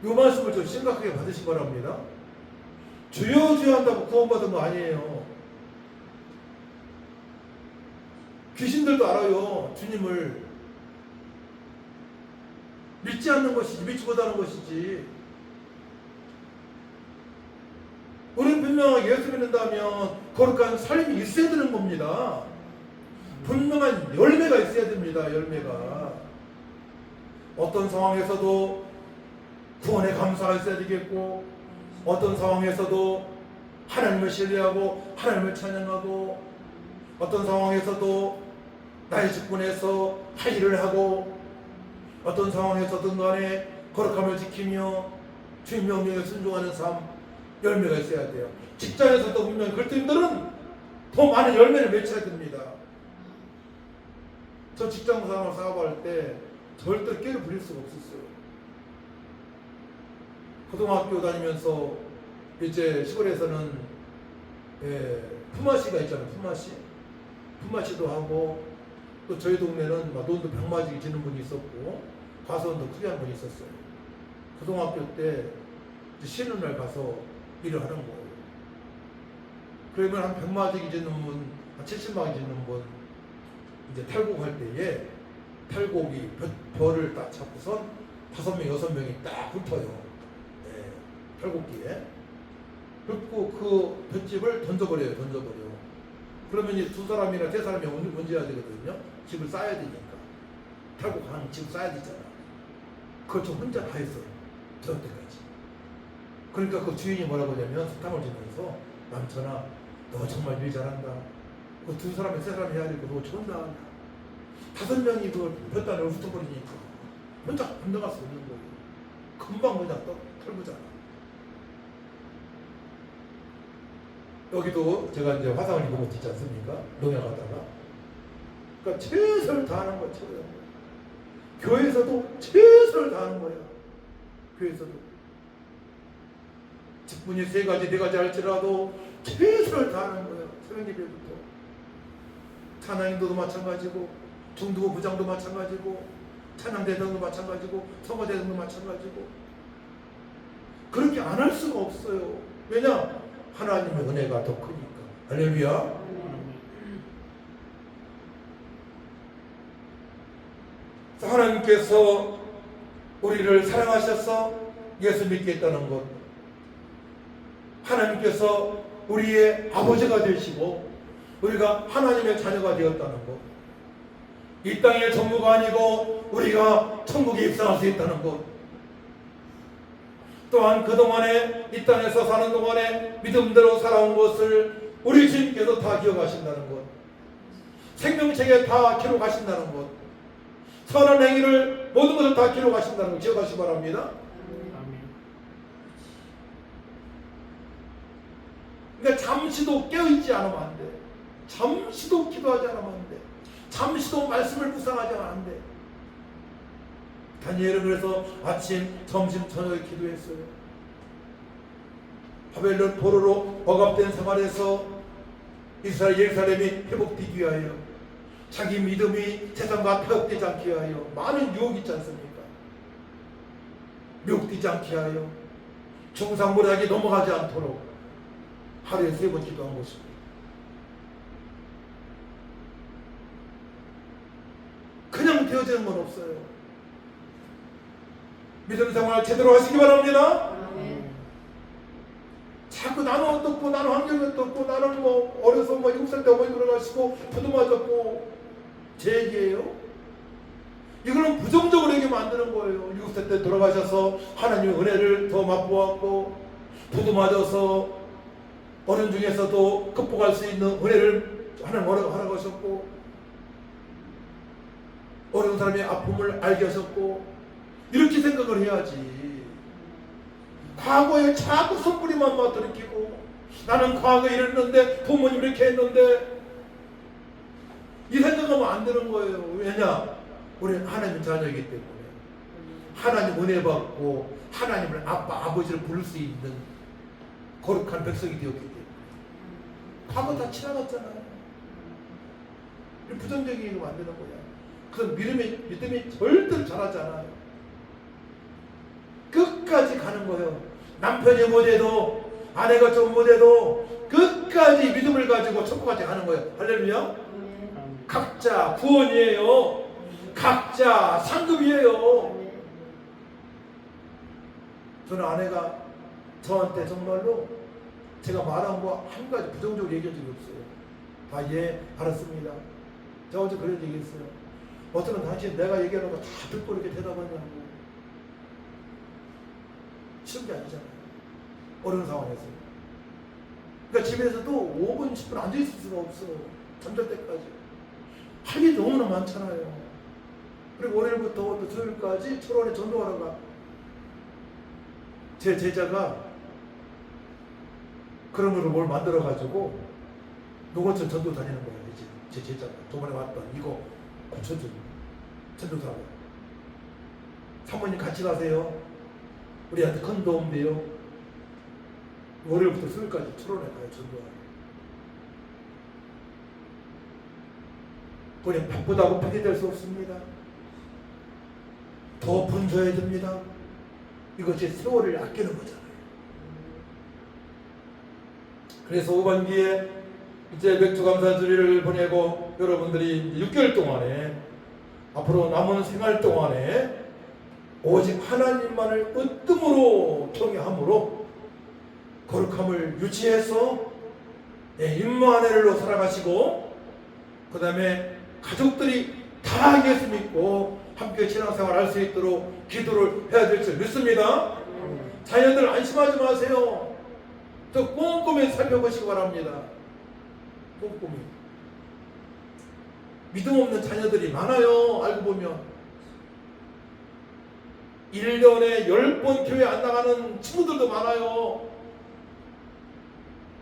이 말씀을 좀 심각하게 받으시기 바랍니다. 주여 주여 한다고 구원받은 거 아니에요. 귀신들도 알아요. 주님을 믿지 않는 것이지 믿지 못하는 것이지. 우리는 분명하게 예수 믿는다면 거룩한 삶이 있어야 되는 겁니다. 분명한 열매가 있어야 됩니다. 열매가. 어떤 상황에서도 구원에 감사가 있어야 되겠고, 어떤 상황에서도 하나님을 신뢰하고 하나님을 찬양하고, 어떤 상황에서도 나의 직분에서 할 일을 하고, 어떤 상황에서든 간에 거룩함을 지키며 주님 명령에 순종하는 삶, 열매가 있어야 돼요. 직장에서도 분명히 그리스도인들은 더 많은 열매를 맺혀야 됩니다. 저 직장 생활 사업할 때 절대 깨를 부릴 수가 없었어요. 고등학교 다니면서 이제 시골에서는 품앗이가 있잖아요. 품앗이도 하고, 또 저희 동네는 논도 백마지기 지는 분이 있었고 과수원도 크게 한 분이 있었어요. 고등학교 때 쉬는 날 가서 일을 하는 거예요. 그러면 한 100마지기 짓는 분, 한 70마지 짓는 분 이제 탈곡할 때에 탈곡이 벼를 딱 잡고선 5명, 6명이 딱 훑어요. 탈곡기에. 그리고 그 볏집을 던져버려요. 그러면 이제 2사람이나 3사람이 얹어야 되거든요. 집을 쌓아야 되니까. 탈곡하는 집을 쌓아야 되잖아. 그걸 저 혼자 다 했어요. 저녁 때까지. 그러니까 그 주인이 뭐라고 하냐면 사탕을 주면서, 남편아 너 정말 일 잘한다. 그 2사람이 3사람이 해야 되고 너 좋은다. 5명이 그 볕단을 훑어버리니까 혼자 건너갈 수 없는 거예요. 금방 그냥 털고잖아. 여기도 제가 이제 화상을 입은 거 있지 않습니까? 농약하다가 그러니까 최선을 다하는 거예요. 최선. 교회에서도 최선을 다하는 거예요. 교회에서도 직분이 3가지 4가지 할지라도 최선을 다하는 거예요. 새벽 예배부터 찬양인도도 마찬가지고 중두부 부장도 마찬가지고 찬양대장도 마찬가지고 성가대장도 마찬가지고 그렇게 안 할 수가 없어요. 왜냐? 하나님의 은혜가 더 크니까. 할렐루야. 하나님께서 우리를 사랑하셔서 예수 믿게 했다는 것, 하나님께서 우리의 아버지가 되시고 우리가 하나님의 자녀가 되었다는 것, 이 땅의 전부가 아니고 우리가 천국에 입성할 수 있다는 것, 또한 그동안에 이 땅에서 사는 동안에 믿음대로 살아온 것을 우리 주님께서 다 기억하신다는 것, 생명책에 다 기록하신다는 것, 선한 행위를 모든 것을 다 기록하신다는 것 기억하시기 바랍니다. 그러니까 잠시도 깨어있지 않으면 안 돼. 잠시도 기도하지 않으면 안 돼. 잠시도 말씀을 묵상하지 않으면 안 돼. 다니엘은 그래서 아침, 점심, 저녁에 기도했어요. 바벨론 포로로 억압된 생활에서 이스라엘 예루살렘이 회복되기 위하여, 자기 믿음이 세상과 타협되지 않게 하여, 많은 유혹이 있지 않습니까? 유혹되지 않게 하여 중상모략에 넘어가지 않도록 하루에 3번 기도한 것입니다. 그냥 되어지는 건 없어요. 믿음 생활 제대로 하시기 바랍니다. 자꾸 나는 어떻고, 나는 환경이 어떻고, 나는 뭐 어려서 7살 때 어머니 돌아가시고 부도 맞았고, 제 얘기예요. 이거는 부정적으로 얘기하면 안 되는 거예요. 7살 때 돌아가셔서 하나님의 은혜를 더 맛보았고, 부도 맞아서 어려운 중에서도 극복할 수 있는 은혜를 하나님 허락하라고 하셨고, 어려운 사람의 아픔을 알게 하셨고, 이렇게 생각을 해야지. 과거에 자꾸 손부림만 들이키고, 나는 과거에 이랬는데 부모님 이렇게 했는데, 이 생각하면 안 되는 거예요. 왜냐? 우리는 하나님 자녀이기 때문에 하나님 은혜 받고 하나님을 아빠, 아버지를 부를 수 있는 거룩한 백성이 되었기 때문에. 과거 다 지나갔잖아요. 부정적인 얘기가 안 되는 거야. 그래서 믿음이 절대로 잘하지 않아요. 끝까지 가는 거예요. 남편이 못해도, 아내가 좀 못해도 끝까지 믿음을 가지고 천국까지 가는 거예요. 할렐루야. 각자 구원이에요. 각자 상급이에요. 저는 아내가 저한테 정말로 제가 말한 거 한 가지 부정적으로 얘기한 적이 없어요. 다 예, 알았습니다. 제가 어제 그런 얘기 했어요. 어쩌면 당신 내가 얘기하는 거 다 듣고 이렇게 대답하냐고. 쉬운 게 아니잖아요. 어려운 상황에서. 그러니까 집에서도 5분, 10분 앉아있을 수가 없어. 잠잘 때까지. 할 일이 너무나 많잖아요. 그리고 월요일부터 또 수요일까지 철원에 전도하러 가. 제 제자가 그런 거를 뭘 만들어가지고 노고천 전도 다니는 거예요. 이제 제 제자가 저번에 왔던 이거 고쳐준 전도사고. 사모님 같이 가세요. 우리한테 큰 도움 돼요. 월요일부터 수요일까지 철원에 가요. 전도하러. 우리 바쁘다고 핑계댈 수 없습니다. 더 분줘야 됩니다. 이것이 세월을 아끼는 거잖아요. 그래서 후반기에 이제 맥주 감사주일을 보내고 여러분들이 6개월 동안에 앞으로 남은 생활 동안에 오직 하나님만을 으뜸으로 경외함으로 거룩함을 유지해서 임마누엘로 살아가시고, 그 다음에 가족들이 다 예수 믿고 함께 신앙생활 할 수 있도록 기도를 해야 될 줄 믿습니다. 자녀들 안심하지 마세요. 또 꼼꼼히 살펴보시기 바랍니다. 꼼꼼히. 믿음 없는 자녀들이 많아요. 알고 보면 1년에 10번 교회 안 나가는 친구들도 많아요.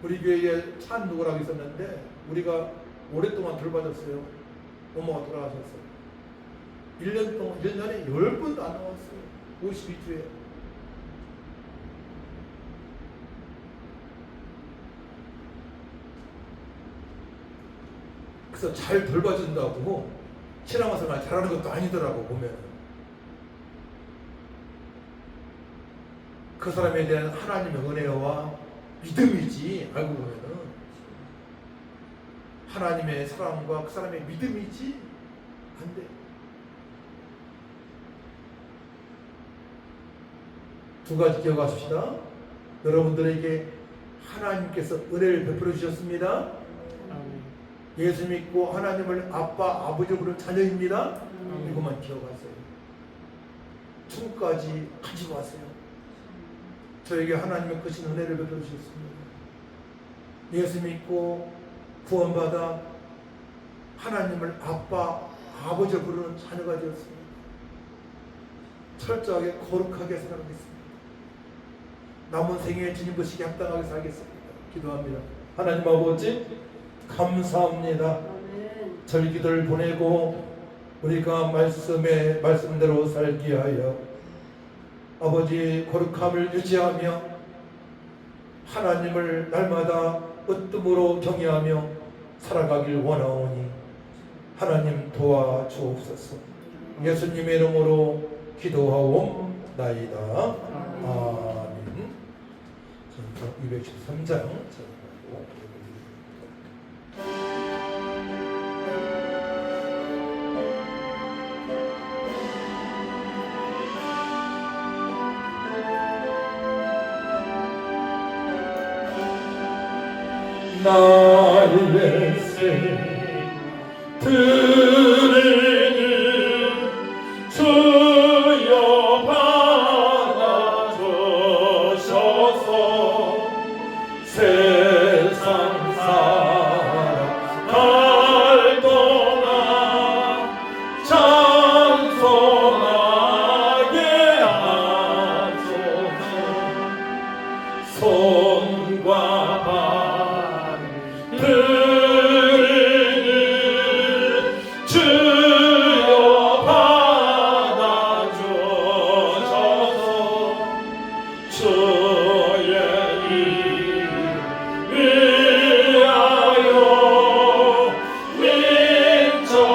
우리 교회에 찬 누구라고 있었는데 우리가 오랫동안 돌봐줬어요. 엄마가 돌아가셨어요. 1년 동안, 1년에 10번도 안 나왔어요. 52주에. 그래서 잘 돌봐준다고 신앙생활 잘하는 것도 아니더라고 보면. 그 사람에 대한 하나님의 은혜와 믿음이지 알고 보면은 하나님의 사랑과 그 사람의 믿음이지 안 돼. 두 가지 기억하십시다. 여러분들에게 하나님께서 은혜를 베풀어 주셨습니다. 예수 믿고 하나님을 아빠, 아버지로 부르는 자녀입니다. 이것만 기억하세요. 천국까지 가지고 가세요. 저에게 하나님의 크신 은혜를 베풀어 주셨습니다. 예수 믿고 구원받아 하나님을 아빠, 아버지로 부르는 자녀가 되었습니다. 철저하게 거룩하게 살아가겠습니다. 남은 생에 주님 보시기 합당하게 살겠습니다. 기도합니다. 하나님 아버지 감사합니다. 절기들 보내고 우리가 말씀대로 살게 하여 아버지 거룩함을 유지하며 하나님을 날마다 으뜸으로 경외하며 살아가길 원하오니 하나님 도와주옵소서. 예수님의 이름으로 기도하옵나이다. 아멘. 213장 나의 생 드리니 주여 받아주셔서 세상 살아갈 동안 찬송하게 하소서. 손과 발 드리니 주여 받아주셔서 주의 이름 위하여 민족하게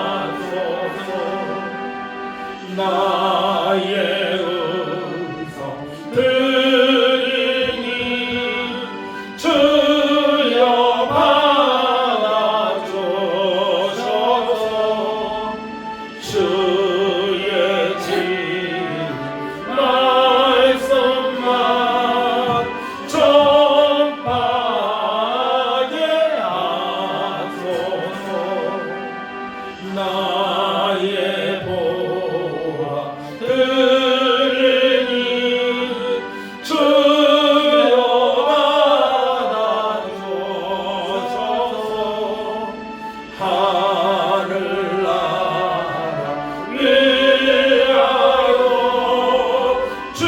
하소서. 나의 음성 드리니 주여 받아주셔서 주의 진 말씀만 전파하게 하소서. 나의 보아 드리니 주여 받아주셔서 하늘나라 위하여 주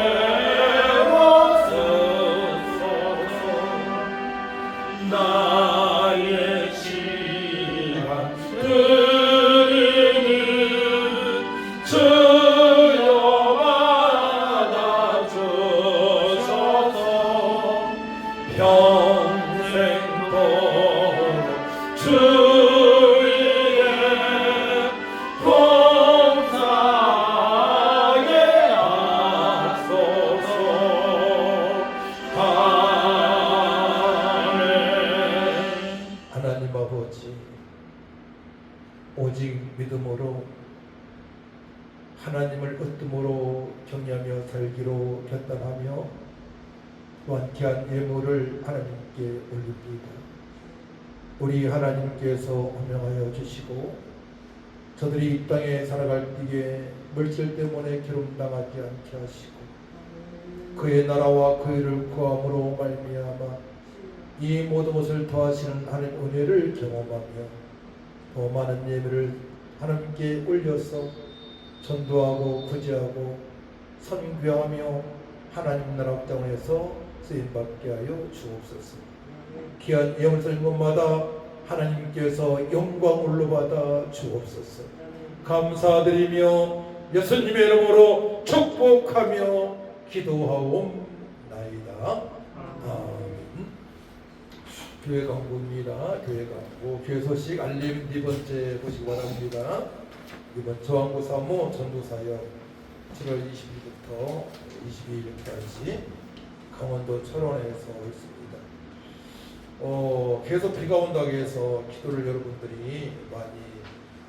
뜻대로 쓰소서. 나의 시간 드리니 주여 받아주셔서 평생도록 주위에 봉사하게 하소서. 아멘. 하나님 아버지 오직 믿음으로 하나님을 으뜸으로 경외하며 살기로 결단하며 또한 귀한 예물을 하나님께 올립니다. 우리 하나님께서 허명하여 주시고 저들이 이 땅에 살아갈 때에 물질 때문에 괴로움당하지 않게 하시고 그의 나라와 그 일을 구함으로 말미암아 이 모든 것을 더하시는 하나님 은혜를 경험하며 더 많은 예배를 하나님께 올려서 전도하고 구제하고 선교하며 하나님 나라 확장을 해서 쓰임받게 하여 주옵소서. 귀한 예물 드린 곳마다 하나님께서 영광 올라받아 주옵소서. 감사드리며 예수님의 이름으로 축복하며 기도하옵나이다. 아멘. 교회 광고입니다. 교회 광고. 교회 소식 알림 네 번째 보시기 바랍니다. 이번 저항구 사무 전도사역 7월 20일부터 22일까지 강원도 철원에서 있습니다. 계속 비가 온다고 해서 기도를 여러분들이 많이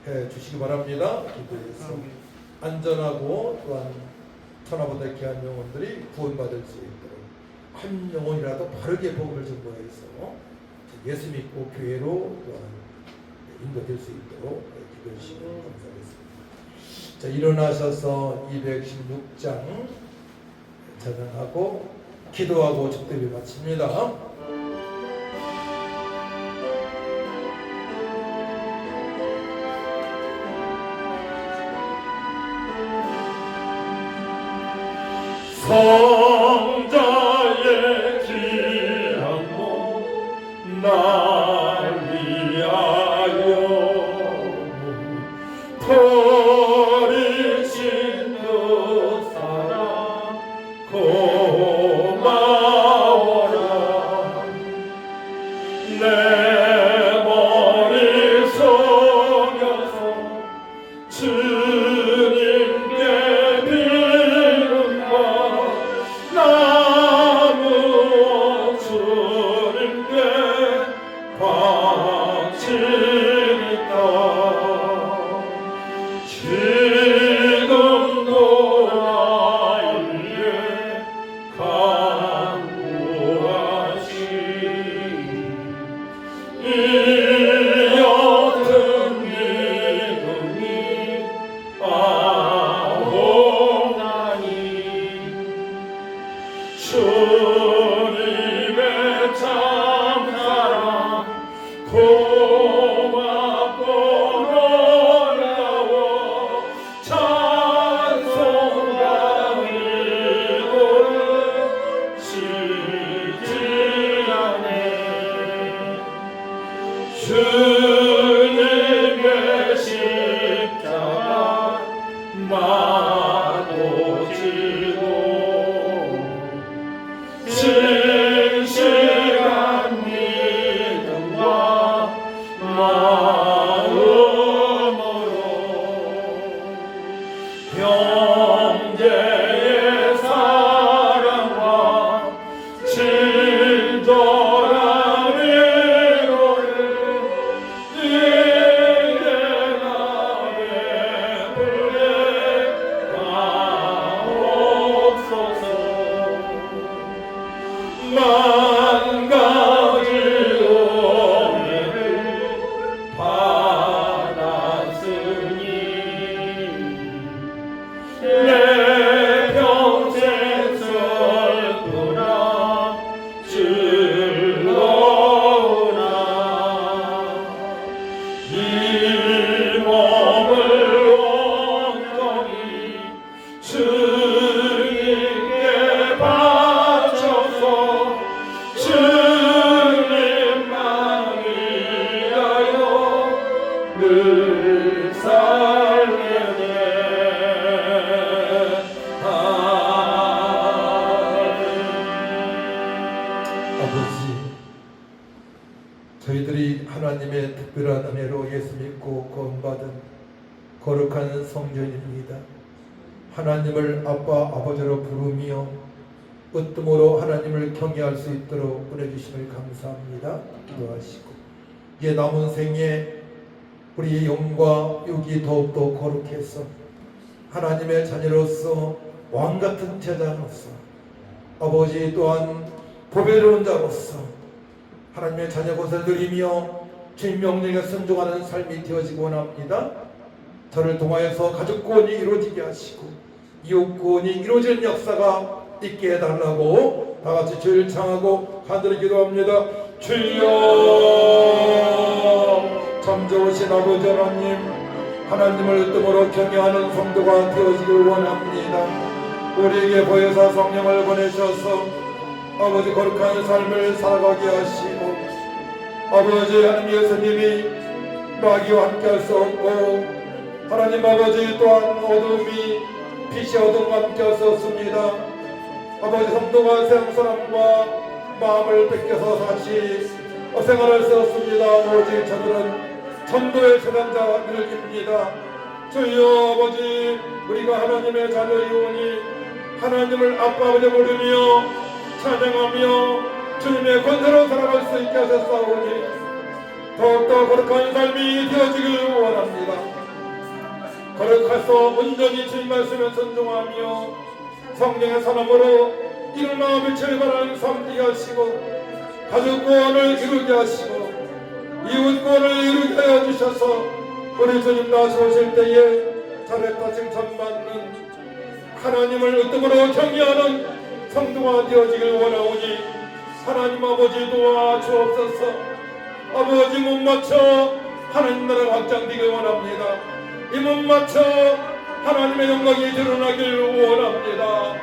해 주시기 바랍니다. 기도해서 안전하고 또한 천하보다 귀한 영혼들이 구원받을 수 있도록 한 영혼이라도 바르게 복음을 전도해서 예수 믿고 교회로 또한 인도될 수 있도록 기도해 주시면 감사하겠습니다. 자, 일어나셔서 216장 찬양하고 기도하고 축도를 마칩니다. 성자의 귀한 몸 날 위하여 버리신 그 사랑 고마워라. 내 머리 숙여서 주님께 비는 것 나무 주님께 바치니까 지금도 나에게 간구하시 이 옅은 믿음이 아옵나니 주님의 참사랑 고맙고 놀라워 찬송과 기도를 쉬지 않네. 주님의 십자가 마도 지고 진실한 믿음과 마음으로 형제의 사랑과 친절한 위로를 이제나 베풀게 하옵소서. 만 가지 은혜를 받았으니 내 평생 슬프나 즐거우나 이 몸을 온전히 주님께 바쳐서 주님만 위하여 늘 살게 돼. 아버지, 저희들이 하나님의 특별한 은혜로 예수 믿고 구원받은 거룩한 성전입니다. 하나님을 아빠 아버지로 부르며 으뜸으로 하나님을 경외할 수 있도록 보내주심을 감사합니다. 기도하시고 이 남은 생에 우리의 영과 육이 더욱더 거룩해서 하나님의 자녀로서 왕같은 제자로서 아버지 또한 보배로운 자로서 하나님의 자녀 것을 드리며 주님 명령에 순종하는 삶이 되어지고 원합니다. 저를 통하여서 가족구원이 이루어지게 하시고 이웃구원이 이루어지는 역사가 있게 해달라고 다같이 주를 청하고 간절히 기도합니다. 주여, 참 좋으신 아버지 하나님, 하나님을 뜸으로 경외하는 성도가 되어지길 원합니다. 우리에게 보혜사 성령을 보내셔서 아버지 거룩한 삶을 살아가게 하시고 아버지 하나님 예수님이 마귀와 함께 할 수 없고 하나님 아버지 또한 어둠이 빛이 어둠과 함께 할 수 없습니다. 아버지 성도가 세상 사람과 마음을 뺏겨서 다시 생활할 수 없습니다. 오직 저들은 전도의 재단자들입니다. 주여 아버지 우리가 하나님의 자녀이오니 하나님을 아빠 아버지 부르며 찬양하며 주님의 권세로 살아갈 수 있게 하셨사오니 더욱더 거룩한 삶이 되어지길 원합니다. 거룩해서 온전히 주님 말씀에 순종하며 성령의 사람으로 일어나 빛을 발하는 삶 되게 하시고 가족 구원을 이루게 하시고 이웃 구원을 이루게 하여 주셔서 우리 주님 다시 오실 때에 잘했다 칭찬받는 하나님을 으뜸으로 경외하는 성도가 되어지길 원하오니 하나님 아버지 도와주옵소서. 아버지 못 맞춰 하나님 나라가 확장되길 원합니다. 이 못 맞춰 하나님의 영광이 드러나길 원합니다.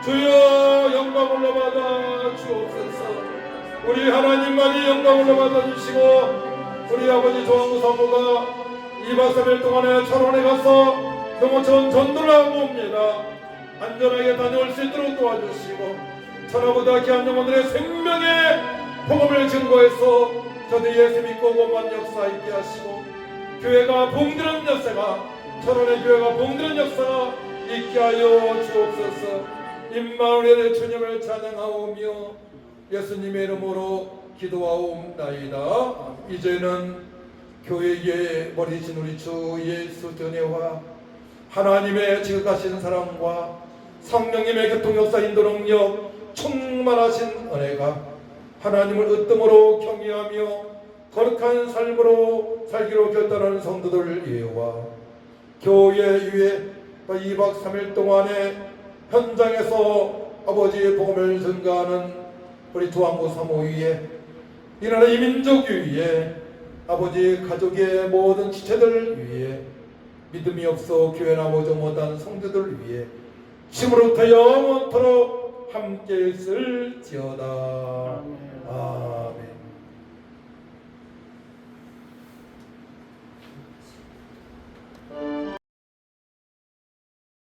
주여 영광 올라받아 주옵소서. 우리 하나님만이 영광 올라받아 주시고 우리 아버지 조항구 사모가 2박 3일 동안에 철원에 가서 병원천 전도를 하고 옵니다. 안전하게 다녀올 수 있도록 도와주시고 천하보다 귀한 영혼들의 생명의 복음을 증거해서 저들 예수 믿고 고만 역사 있게 하시고 교회가 봉드는 역사가 천원의 교회가 봉드는 역사가 있게 하여 주옵소서. 임마누엘의 주님을 찬양하오며 예수님의 이름으로 기도하옵나이다. 이제는 교회의 머리신 우리 주 예수 전혜와 하나님의 지극하신 사랑과 성령님의 교통역사 인도 능력 충만하신 은혜가 하나님을 으뜸으로 경외하며 거룩한 삶으로 살기로 결단하는 성도들 위에와 교회 위에 2박 3일 동안에 현장에서 아버지의 복음을 전가하는 우리 조항구 사모 위에 이 나라 이민족 위에 아버지 가족의 모든 지체들 위에 믿음이 없어 교회 나오지 못한 성도들 위해 지금부터 영원토록 함께 있을지어다. 아멘.